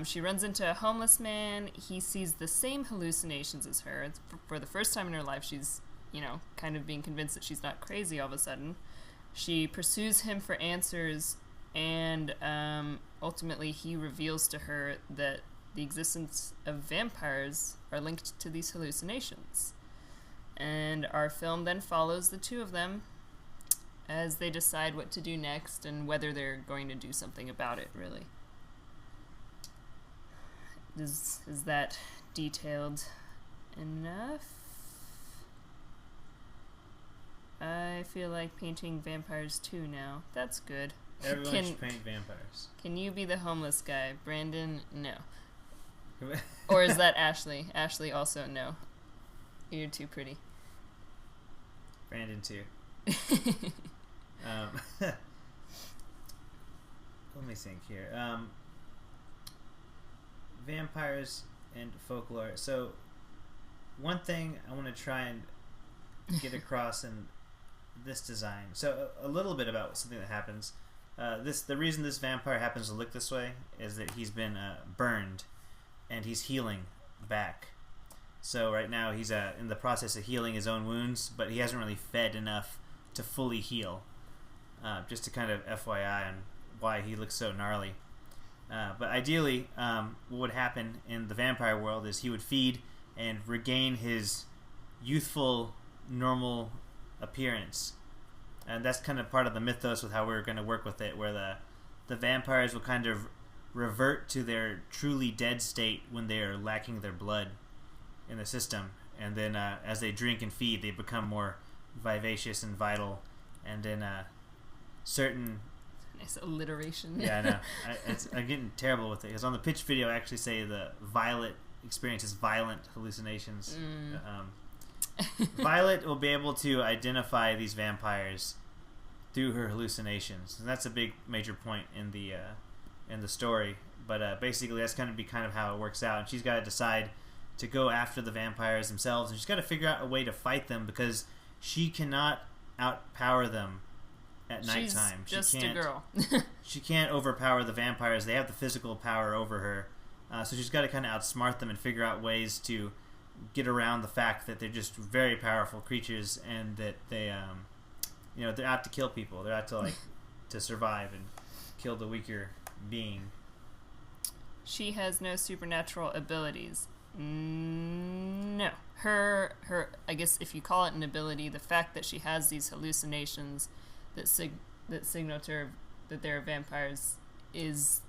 She runs into a homeless man. He sees the same hallucinations as her. For the first time in her life, she's, kind of being convinced that she's not crazy all of a sudden. She pursues him for answers, and ultimately he reveals to her that the existence of vampires are linked to these hallucinations. And our film then follows the two of them as they decide what to do next and whether they're going to do something about it, really. Is that detailed enough? I feel like painting vampires too now. That's good. Everyone should paint vampires. Can you be the homeless guy? Brandon, no. Or is that Ashley? Ashley also, no. You're too pretty. Brandon too. Let me think here. Vampires and folklore. So, one thing I want to try and get across in this design. So, a little bit about something that happens. The reason this vampire happens to look this way is that he's been burned, and he's healing back. So right now he's in the process of healing his own wounds, but he hasn't really fed enough to fully heal. Just to kind of FYI on why he looks so gnarly. But ideally, what would happen in the vampire world is he would feed and regain his youthful, normal appearance. And that's kind of part of the mythos with how we're going to work with it, where the vampires will kind of revert to their truly dead state when they are lacking their blood in the system. And then as they drink and feed, they become more vivacious and vital. And then certain... Nice alliteration. Yeah, I know. I'm getting terrible with it. Because on the pitch video, I actually say the Violet experiences violent hallucinations. Violet will be able to identify these vampires through her hallucinations. And that's a big major point in the story. But basically, that's going to be kind of how it works out. And she's got to decide to go after the vampires themselves. And she's got to figure out a way to fight them because she cannot outpower them at nighttime. She's just a girl. She can't overpower the vampires. They have the physical power over her. So she's got to kind of outsmart them and figure out ways to get around the fact that they're just very powerful creatures and that they, they're out to kill people. They're out to to survive and kill the weaker being. She has no supernatural abilities. No. Her I guess if you call it an ability, the fact that she has these hallucinations that signal to her that they're vampires is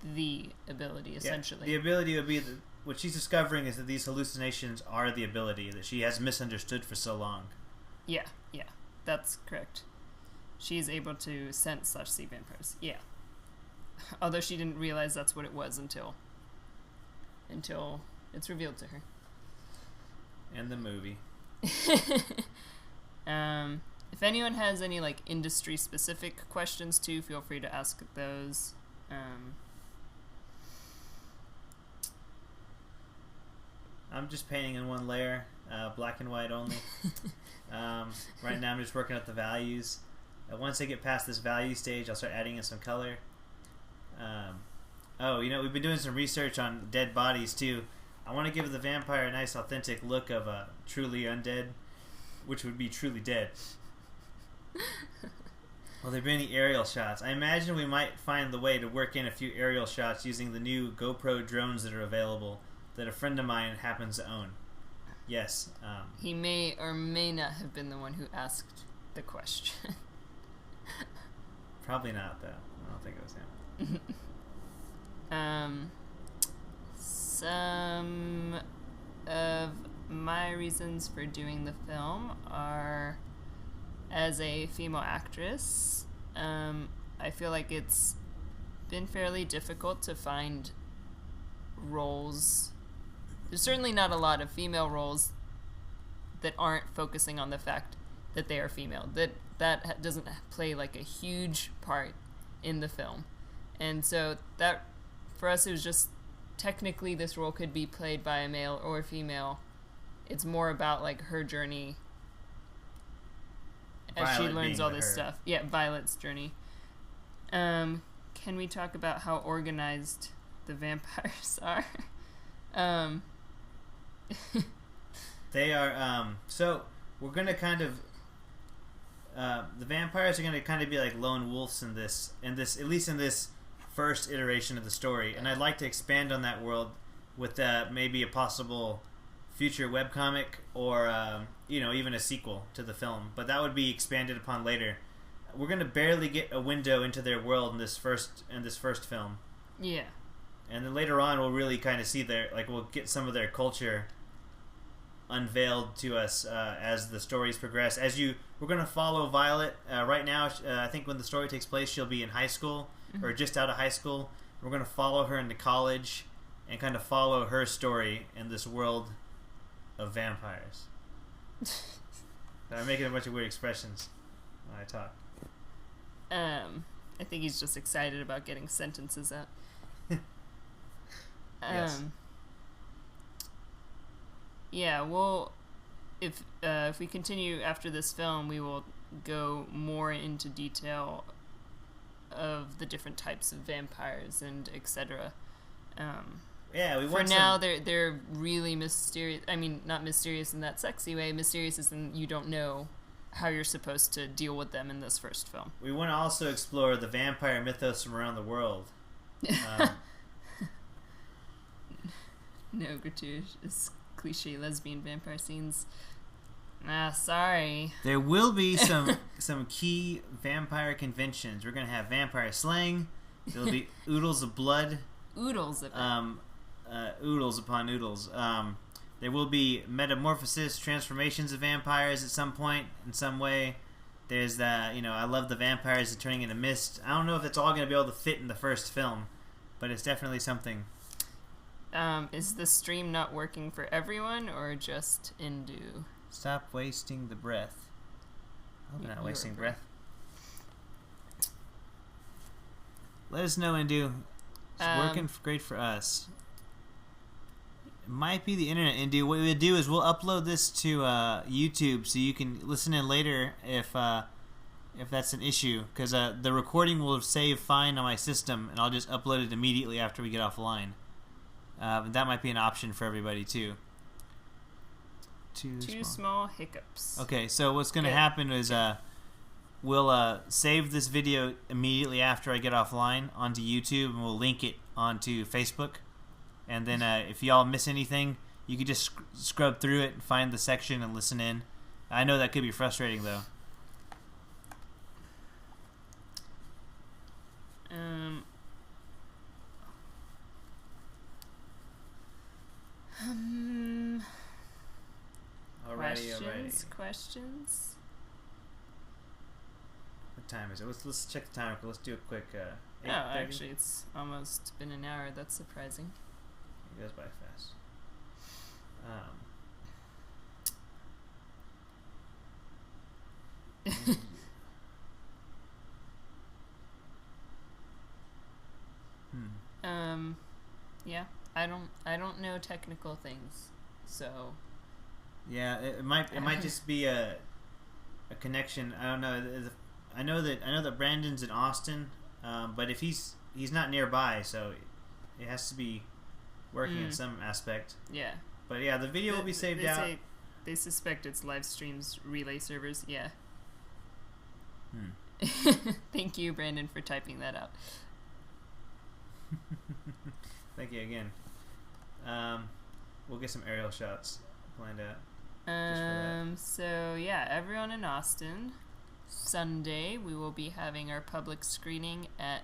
the ability, essentially. Yeah, the ability would be what she's discovering is that these hallucinations are the ability that she has misunderstood for so long. Yeah, that's correct. She's able to sense/see vampires. Yeah. Although she didn't realize that's what it was until it's revealed to her. And the movie. If anyone has any industry specific questions too, feel free to ask those. I'm just painting in one layer, black and white only. Right now I'm just working out the values. Once I get past this value stage, I'll start adding in some color. We've been doing some research on dead bodies too. I want to give the vampire a nice authentic look of a truly undead, which would be truly dead. Will there be any aerial shots? I imagine we might find the way to work in a few aerial shots using the new GoPro drones that are available that a friend of mine happens to own. Yes. He may or may not have been the one who asked the question. Probably not, though. I don't think it was him. Some of my reasons for doing the film are, as a female actress, I feel like it's been fairly difficult to find roles. There's certainly not a lot of female roles that aren't focusing on the fact that they are female. That doesn't play like a huge part in the film. And so that, for us, it was just, technically this role could be played by a male or a female. It's more about like her journey as Violet she learns all this her. stuff. Yeah, Violet's journey. Can we talk about how organized the vampires are? They are, so we're going to kind of, the vampires are going to kind of be like lone wolves in this, at least in this first iteration of the story. And I'd like to expand on that world with maybe a possible future webcomic or, even a sequel to the film. But that would be expanded upon later. We're going to barely get a window into their world in this first film. Yeah. And then later on, we'll really kind of see we'll get some of their culture unveiled to us as the stories progress. We're going to follow Violet. Right now, I think when the story takes place, she'll be in high school, or just out of high school. We're going to follow her into college and kind of follow her story in this world of vampires. I'm making a bunch of weird expressions when I talk. I think he's just excited about getting sentences out. Yes. Yeah, well, if we continue after this film, we will go more into detail of the different types of vampires and etc. Yeah, we want for now they're really mysterious. I mean, not mysterious in that sexy way. Mysterious as in you don't know how you're supposed to deal with them in this first film. We want to also explore the vampire mythos from around the world. No gratuitous cliche lesbian vampire scenes. Sorry. There will be some key vampire conventions. We're gonna have vampire slang. There'll be oodles of blood. Oodles of it. Oodles upon oodles. There will be metamorphosis, transformations of vampires at some point, in some way. There's I love the vampires turning into mist. I don't know if it's all gonna be able to fit in the first film, but it's definitely something. Is the stream not working for everyone or just Indu? Stop wasting the breath. I hope you're not wasting breath. Let us know, Indu. It's working great for us. It might be the internet, Indu. What we'll do is we'll upload this to YouTube so you can listen in later if that's an issue. Because the recording will save fine on my system, and I'll just upload it immediately after we get offline. That might be an option for everybody too. Too small hiccups. Okay, so what's going to happen is we'll save this video immediately after I get offline onto YouTube, and we'll link it onto Facebook. And then if y'all miss anything, you can just scrub through it and find the section and listen in. I know that could be frustrating though. Questions? What time is it? Let's check the timer. Let's do a quick. Actually, it's almost been an hour. That's surprising. It goes by fast. Yeah. I don't know technical things, so. Yeah, it might just be a connection. I don't know. I know that Brandon's in Austin, but if he's not nearby, so it has to be working in some aspect. Yeah. But yeah, the video will be saved out. They suspect it's Livestream's relay servers. Yeah. Thank you, Brandon, for typing that out. Thank you again. We'll get some aerial shots planned out. So yeah, everyone in Austin. Sunday, we will be having our public screening at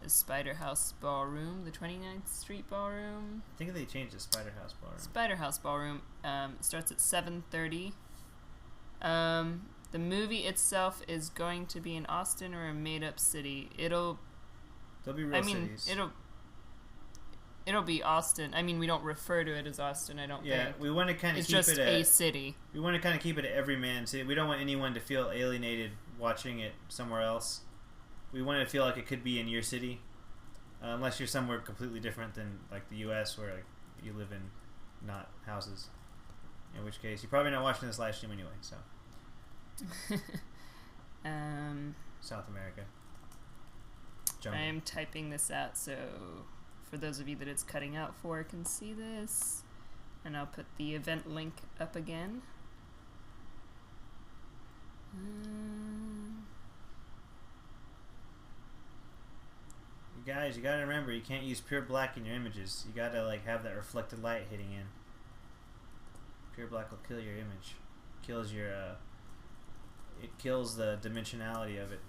the Spider House Ballroom, the 29th Street Ballroom. I think they changed the Spider House Ballroom. Spider House Ballroom. It starts at 7:30. The movie itself is going to be in Austin or a made-up city. They'll be real cities. It'll be Austin. I mean, we don't refer to it as Austin, I don't think. Yeah, we want to kind of keep it a city. We want to kind of keep it an everyman city. We don't want anyone to feel alienated watching it somewhere else. We want it to feel like it could be in your city, unless you're somewhere completely different than like the U.S. where like you live in not houses. In which case, you're probably not watching this live stream anyway. So, South America. I am typing this out, so for those of you that it's cutting out for can see this, and I'll put the event link up again. You guys, you gotta remember, you can't use pure black in your images. You gotta like have that reflected light hitting in. Pure black will kill your image. Kills your it kills the dimensionality of it.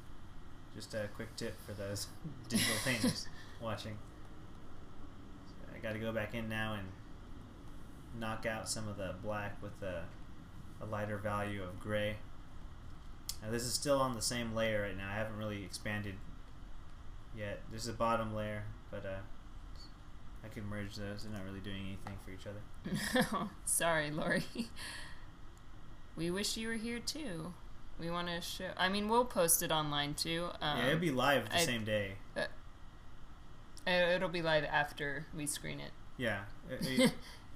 Just a quick tip for those digital painters watching. So I gotta go back in now and knock out some of the black with a lighter value of gray. Now this is still on the same layer right now. I haven't really expanded yet. There's a bottom layer, but I can merge those. They're not really doing anything for each other. Sorry, Lori. We wish you were here too. We want to show. I mean, we'll post it online too. Yeah, it'll be live the same day. It'll be live after we screen it. Yeah, yeah,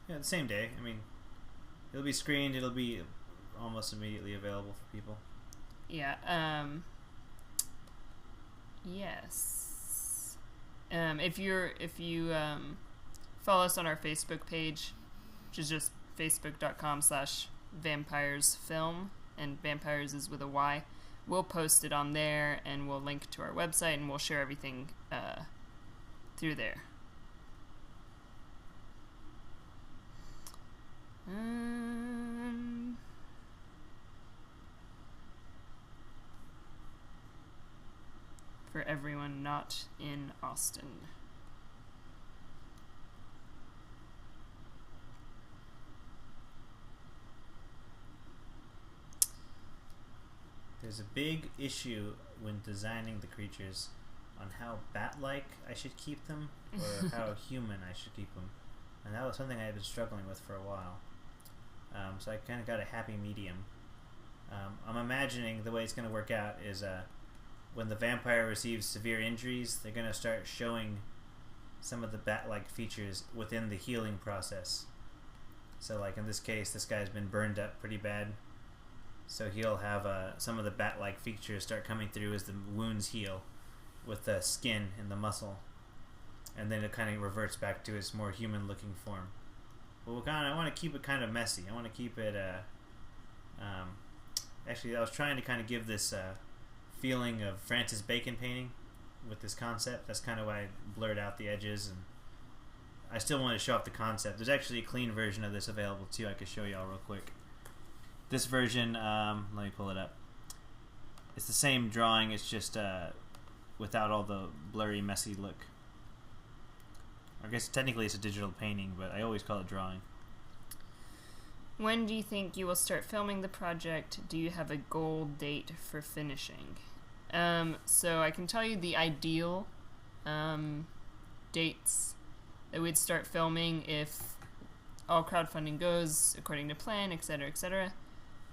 the same day. I mean, it'll be screened. It'll be almost immediately available for people. Yeah. Yes. If you follow us on our Facebook page, which is just facebook.com/vampiresfilm, and Vampyres is with a Y, we'll post it on there, and we'll link to our website, and we'll share everything through there. For everyone not in Austin. There's a big issue when designing the creatures on how bat-like I should keep them or how human I should keep them. And that was something I had been struggling with for a while. So I kind of got a happy medium. I'm imagining the way it's going to work out is when the vampire receives severe injuries, they're going to start showing some of the bat-like features within the healing process. So like in this case, this guy's been burned up pretty bad. So he'll have some of the bat-like features start coming through as the wounds heal with the skin and the muscle. And then it kind of reverts back to its more human-looking form. But I want to keep it kind of messy. I want to keep it... actually, I was trying to kind of give this feeling of Francis Bacon painting with this concept. That's kind of why I blurred out the edges. And I still want to show off the concept. There's actually a clean version of this available, too. I could show y'all real quick. This version, let me pull it up. It's the same drawing, it's just without all the blurry, messy look. I guess technically it's a digital painting, but I always call it drawing. When do you think you will start filming the project? Do you have a goal date for finishing? So I can tell you the ideal dates that we'd start filming if all crowdfunding goes according to plan, etc., etc.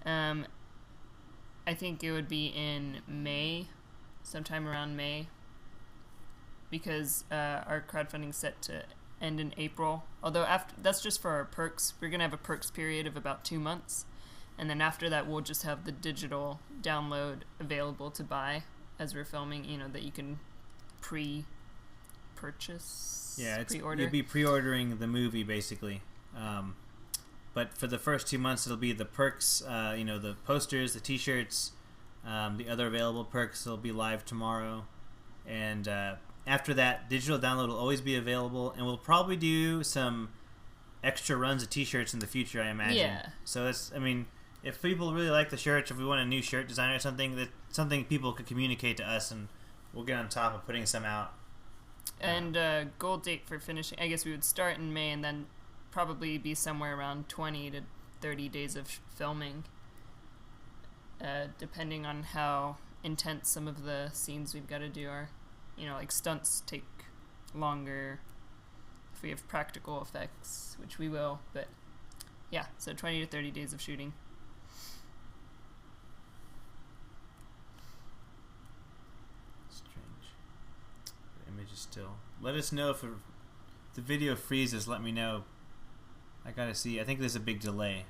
I think it would be in May, sometime around May, because our crowdfunding's set to end in April. Although that's just for our perks. We're gonna have a perks period of about 2 months, and then after that we'll just have the digital download available to buy as we're filming. You know, that you can pre-purchase. Yeah, pre-order. You'll be pre-ordering the movie basically. But for the first 2 months, it'll be the perks, the posters, the T-shirts, The other available perks will be live tomorrow. And after that, digital download will always be available. And we'll probably do some extra runs of t-shirts in the future, I imagine. Yeah. So if people really like the shirts, if we want a new shirt design or something, that's something people could communicate to us, and we'll get on top of putting some out. And goal date for finishing, I guess we would start in May and then probably be somewhere around 20 to 30 days of filming, depending on how intense some of the scenes we've got to do are. Like stunts take longer if we have practical effects, which we will, but yeah, so 20 to 30 days of shooting. Strange. The image is still. Let us know if the video freezes. Let me know. I gotta see. I think there's a big delay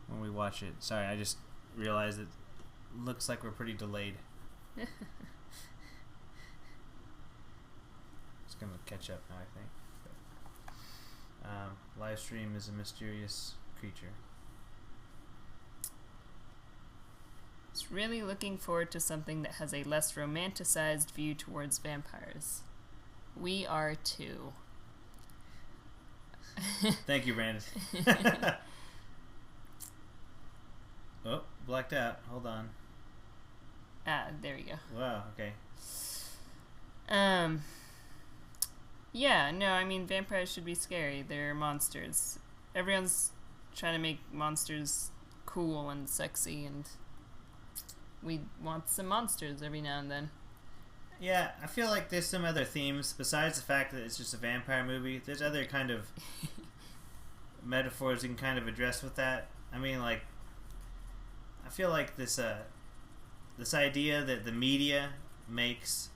when we watch it. Sorry, I just realized it looks like we're pretty delayed. It's gonna catch up now, I think. Livestream is a mysterious creature. It's really looking forward to something that has a less romanticized view towards vampires. We are too. Thank you, Brandon. Oh, blacked out. Hold on. There we go. Wow, okay. Yeah, no, I mean, vampires should be scary. They're monsters. Everyone's trying to make monsters cool and sexy, and we want some monsters every now and then. Yeah, I feel like there's some other themes besides the fact that it's just a vampire movie. There's other kind of metaphors you can kind of address with that. I mean, like, I feel like this idea that the media makes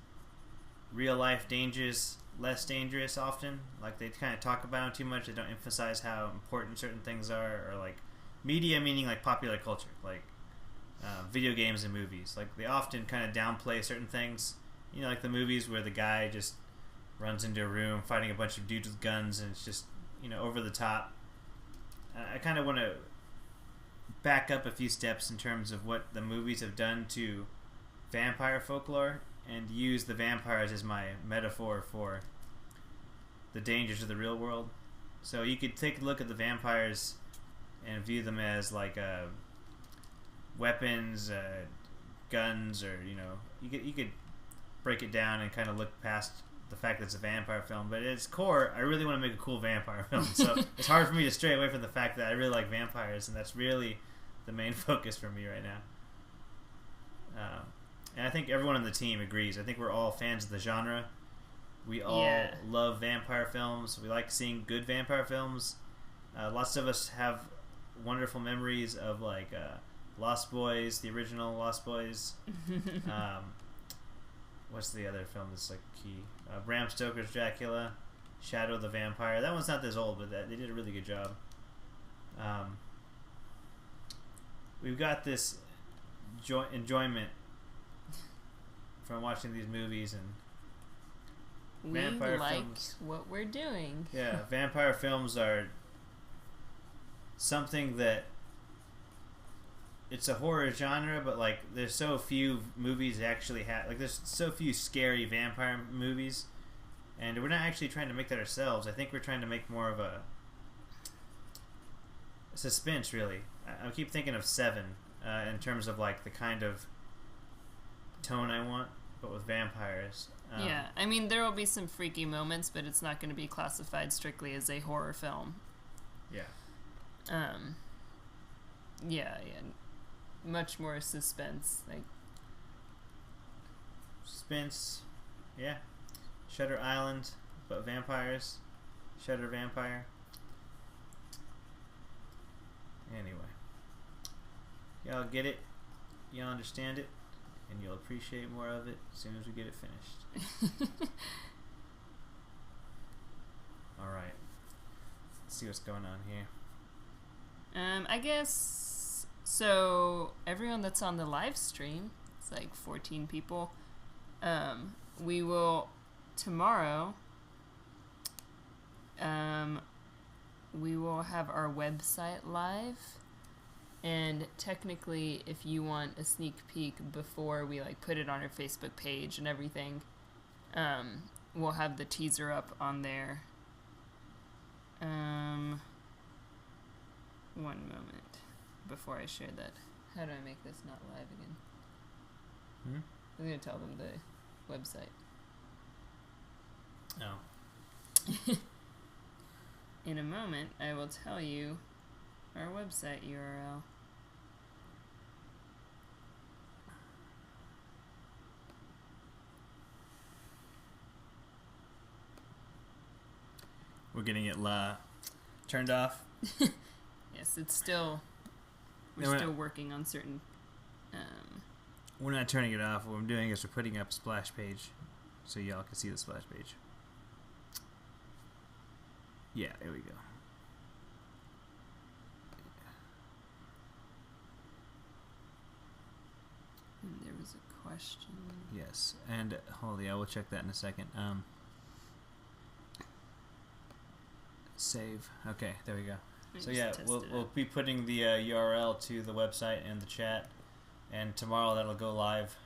real life dangers less dangerous often. Like, they kind of talk about them too much. They don't emphasize how important certain things are, or like media meaning like popular culture, like video games and movies. Like, they often kind of downplay certain things. Like the movies where the guy just runs into a room fighting a bunch of dudes with guns, and it's just over the top. I kind of want to back up a few steps in terms of what the movies have done to vampire folklore, and use the vampires as my metaphor for the dangers of the real world. So you could take a look at the vampires and view them as like weapons, guns, or you could break it down and kind of look past the fact that it's a vampire film. But at its core, I really want to make a cool vampire film. So it's hard for me to stray away from the fact that I really like vampires, and that's really the main focus for me right now. And I think everyone on the team agrees. I think we're all fans of the genre. We all love vampire films. We like seeing good vampire films. Lots of us have wonderful memories of like Lost Boys, the original Lost Boys. What's the other film that's like key? Bram Stoker's Dracula, Shadow of the Vampire. That one's not this old, but they did a really good job. We've got this enjoyment from watching these movies, and vampire films. What we're doing. Yeah, vampire films are something that it's a horror genre, but like there's so few movies that actually have, like, there's so few scary vampire movies, and we're not actually trying to make that ourselves. I think we're trying to make more of a suspense, really. I keep thinking of Seven in terms of like the kind of tone I want, but with vampires. Yeah, I mean, there will be some freaky moments, but it's not going to be classified strictly as a horror film. Yeah. Yeah. Much more suspense, like suspense. Yeah. Shutter Island, but vampires. Shutter Vampire. Anyway, y'all get it, y'all understand it, and you'll appreciate more of it as soon as we get it finished. Alright, let's see what's going on here. I guess, so everyone that's on the live stream, it's like 14 people, we will, tomorrow, we will have our website live, And technically, if you want a sneak peek before we like put it on our Facebook page and everything, we'll have the teaser up on there. One moment before I share that. How do I make this not live again? I'm going to tell them the website. Oh. In a moment, I will tell you our website URL. We're getting it turned off. Yes, it's still... We're still working on certain... We're not turning it off. What I'm doing is we're putting up a splash page so y'all can see the splash page. Yeah, there we go. And there was a question. Yes, and holy, I will check that in a second. Save. Okay, there we go. So yeah, we'll be putting the URL to the website in the chat, and tomorrow that'll go live,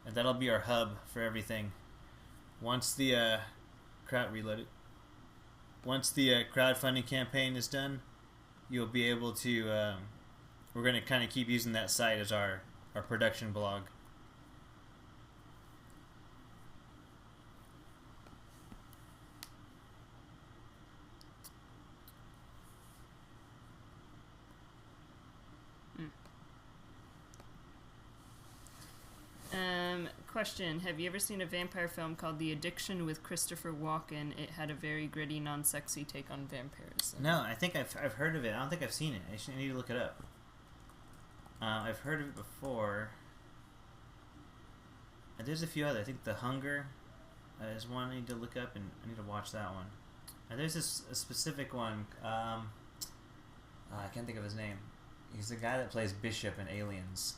and that'll be our hub for everything. Once the Once the crowdfunding campaign is done, you'll be able to. We're going to kind of keep using that site as our production blog. Question: have you ever seen a vampire film called The Addiction with Christopher Walken? It had a very gritty, non-sexy take on vampires. No, I think I've heard of it. I don't think I've seen it. I need to look it up. I've heard of it before. There's a few other. I think The Hunger is one I need to look up, and I need to watch that one. And there's a specific one. I can't think of his name. He's the guy that plays Bishop in Aliens.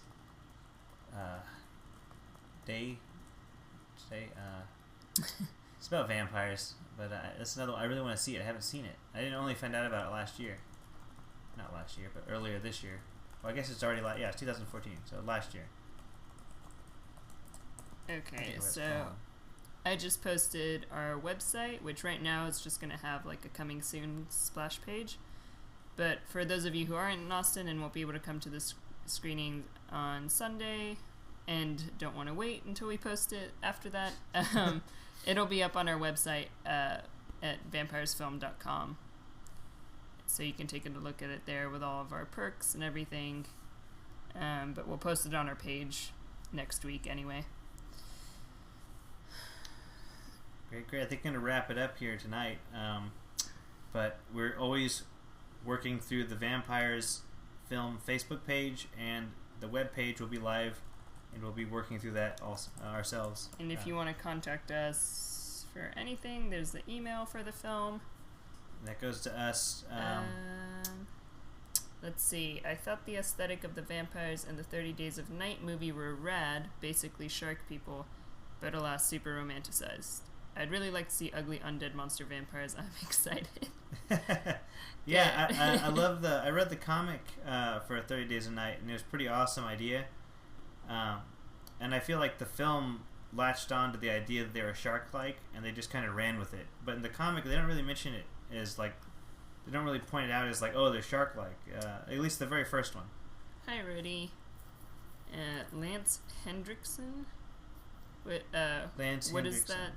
It's about vampires, but that's another one. I really want to see it. I haven't seen it. I didn't only find out about it last year. Not last year, but earlier this year. Well, I guess it's already it's 2014, so last year. Okay, so I just posted our website, which right now is just going to have like a coming soon splash page. But for those of you who aren't in Austin and won't be able to come to this screening on Sunday, and don't want to wait until we post it after that, it'll be up on our website at vampiresfilm.com. So you can take a look at it there with all of our perks and everything. But we'll post it on our page next week anyway. Great. I think I'm going to wrap it up here tonight. But we're always working through the Vampires Film Facebook page, and the web page will be live. And we'll be working through that also, ourselves. And if you want to contact us for anything, there's the email for the film. That goes to us. Let's see. I thought the aesthetic of the vampires in the 30 Days of Night movie were rad, basically shark people, but alas, super romanticized. I'd really like to see ugly undead monster vampires. I'm excited. Yeah, I love I read the comic for 30 Days of Night, and it was a pretty awesome idea. And I feel like the film latched on to the idea that they were shark-like, and they just kind of ran with it. But in the comic, they don't really mention it as like, they don't really point it out as like, oh, they're shark-like. At least the very first one. Hi, Rudy. Lance Hendrickson. Lance what Hendrickson. Is that?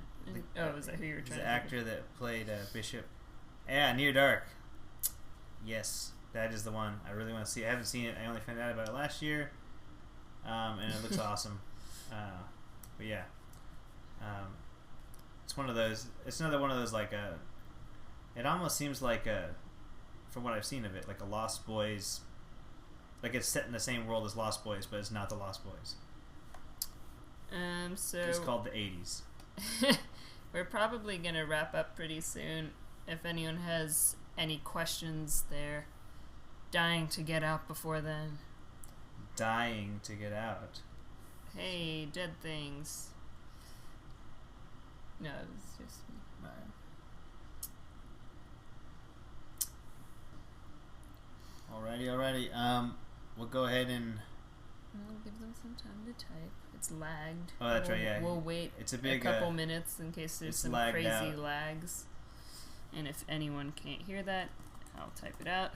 Is that who you were trying to? The actor that played Bishop. Yeah, Near Dark. Yes, that is the one. I really want to see. I haven't seen it. I only found out about it last year. And it looks awesome. But yeah, it's one of those. It's another one of those like it almost seems like from what I've seen of it, like a Lost Boys. Like it's set in the same world as Lost Boys, but it's not the Lost Boys. So it's called the 80s. We're probably gonna wrap up pretty soon. If anyone has any questions, they're dying to get out before then. Dying to get out. Hey, dead things. No, it was just me. Alrighty. Alrighty. We'll go ahead and... We'll give them some time to type. It's lagged. Oh, that's right, yeah. We'll wait it's a big, couple minutes in case there's some crazy out. lags. And if anyone can't hear that, I'll type it out.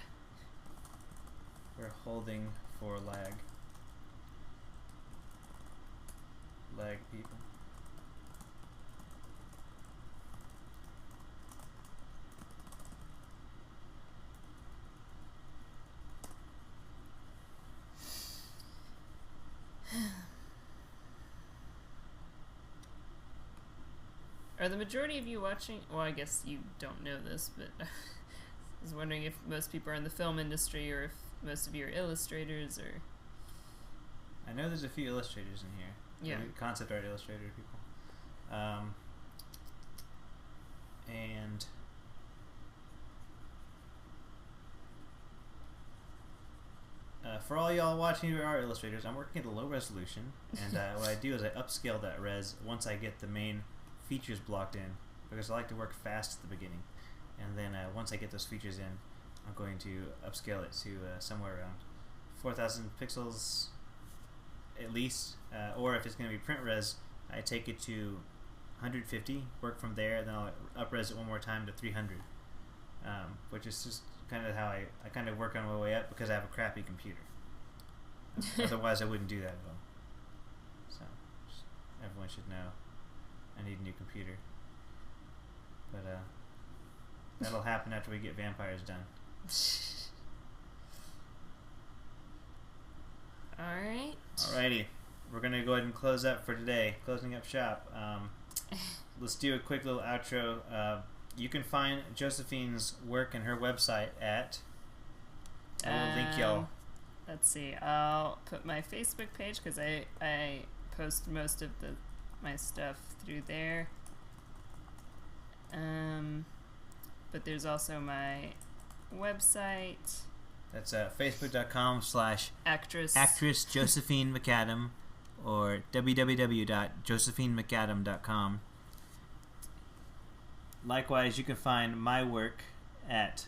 We're holding for lag. Lag people. Are the majority of you watching? Well, I guess you don't know this, but I was wondering if most people are in the film industry or if most of you are illustrators or... I know there's a few illustrators in here. Yeah. Concept art illustrator people. And... for all y'all watching who are illustrators, I'm working at a low resolution, and what I do is I upscale that res once I get the main features blocked in, because I like to work fast at the beginning, and then once I get those features in, I'm going to upscale it to somewhere around 4,000 pixels at least, or if it's going to be print res, I take it to 150, work from there, then I'll up-res it one more time to 300, which is just kind of how I kind of work on my way up, because I have a crappy computer. Otherwise I wouldn't do that at all. So everyone should know I need a new computer, but that'll happen after we get Vampyres done. Alrighty, we're gonna go ahead and close up for today, closing up shop. Let's do a quick little outro. You can find Josephine's work and her website at... I will link y'all. Let's see. I'll put my Facebook page because I post most of my stuff through there. But there's also my website. That's facebook.com/actress Josephine McAdam or www.josephinemcadam.com. Likewise, you can find my work at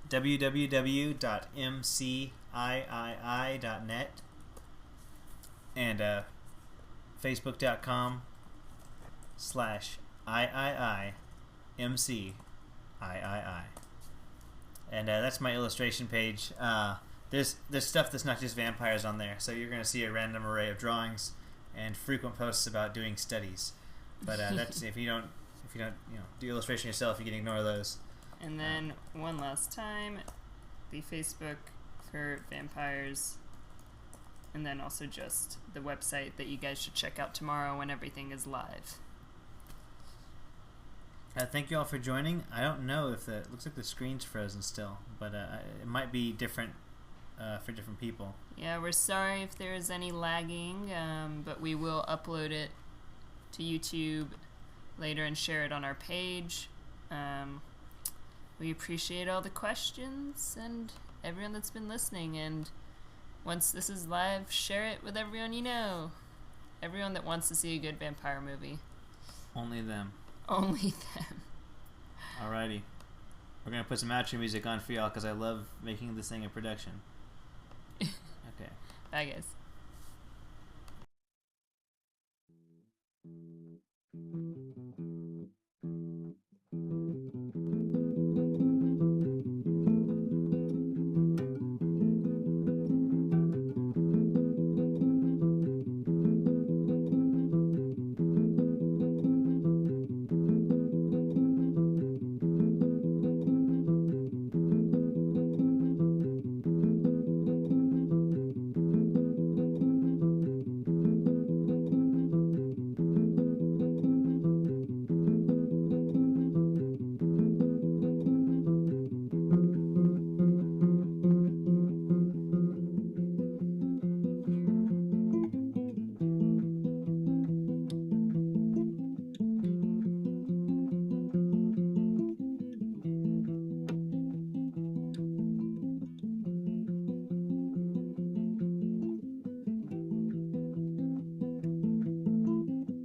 www.mciii.net and facebook.com/iiimciii. And that's my illustration page. There's stuff that's not just vampires on there, so you're going to see a random array of drawings and frequent posts about doing studies. But that's if you don't do illustration yourself, you can ignore those. And then one last time, the Facebook for Vampyres, and then also just the website that you guys should check out tomorrow when everything is live. Thank you all for joining. I don't know if it looks like the screen's frozen still, but it might be different for different people. Yeah, we're sorry if there is any lagging, but we will upload it to YouTube later and share it on our page. We appreciate all the questions and everyone that's been listening, and once this is live, share it with everyone you know. Everyone that wants to see a good vampire movie. Only them. Only them. Alrighty. We're going to put some outro music on for y'all because I love making this thing a production. Okay. Bye, guys.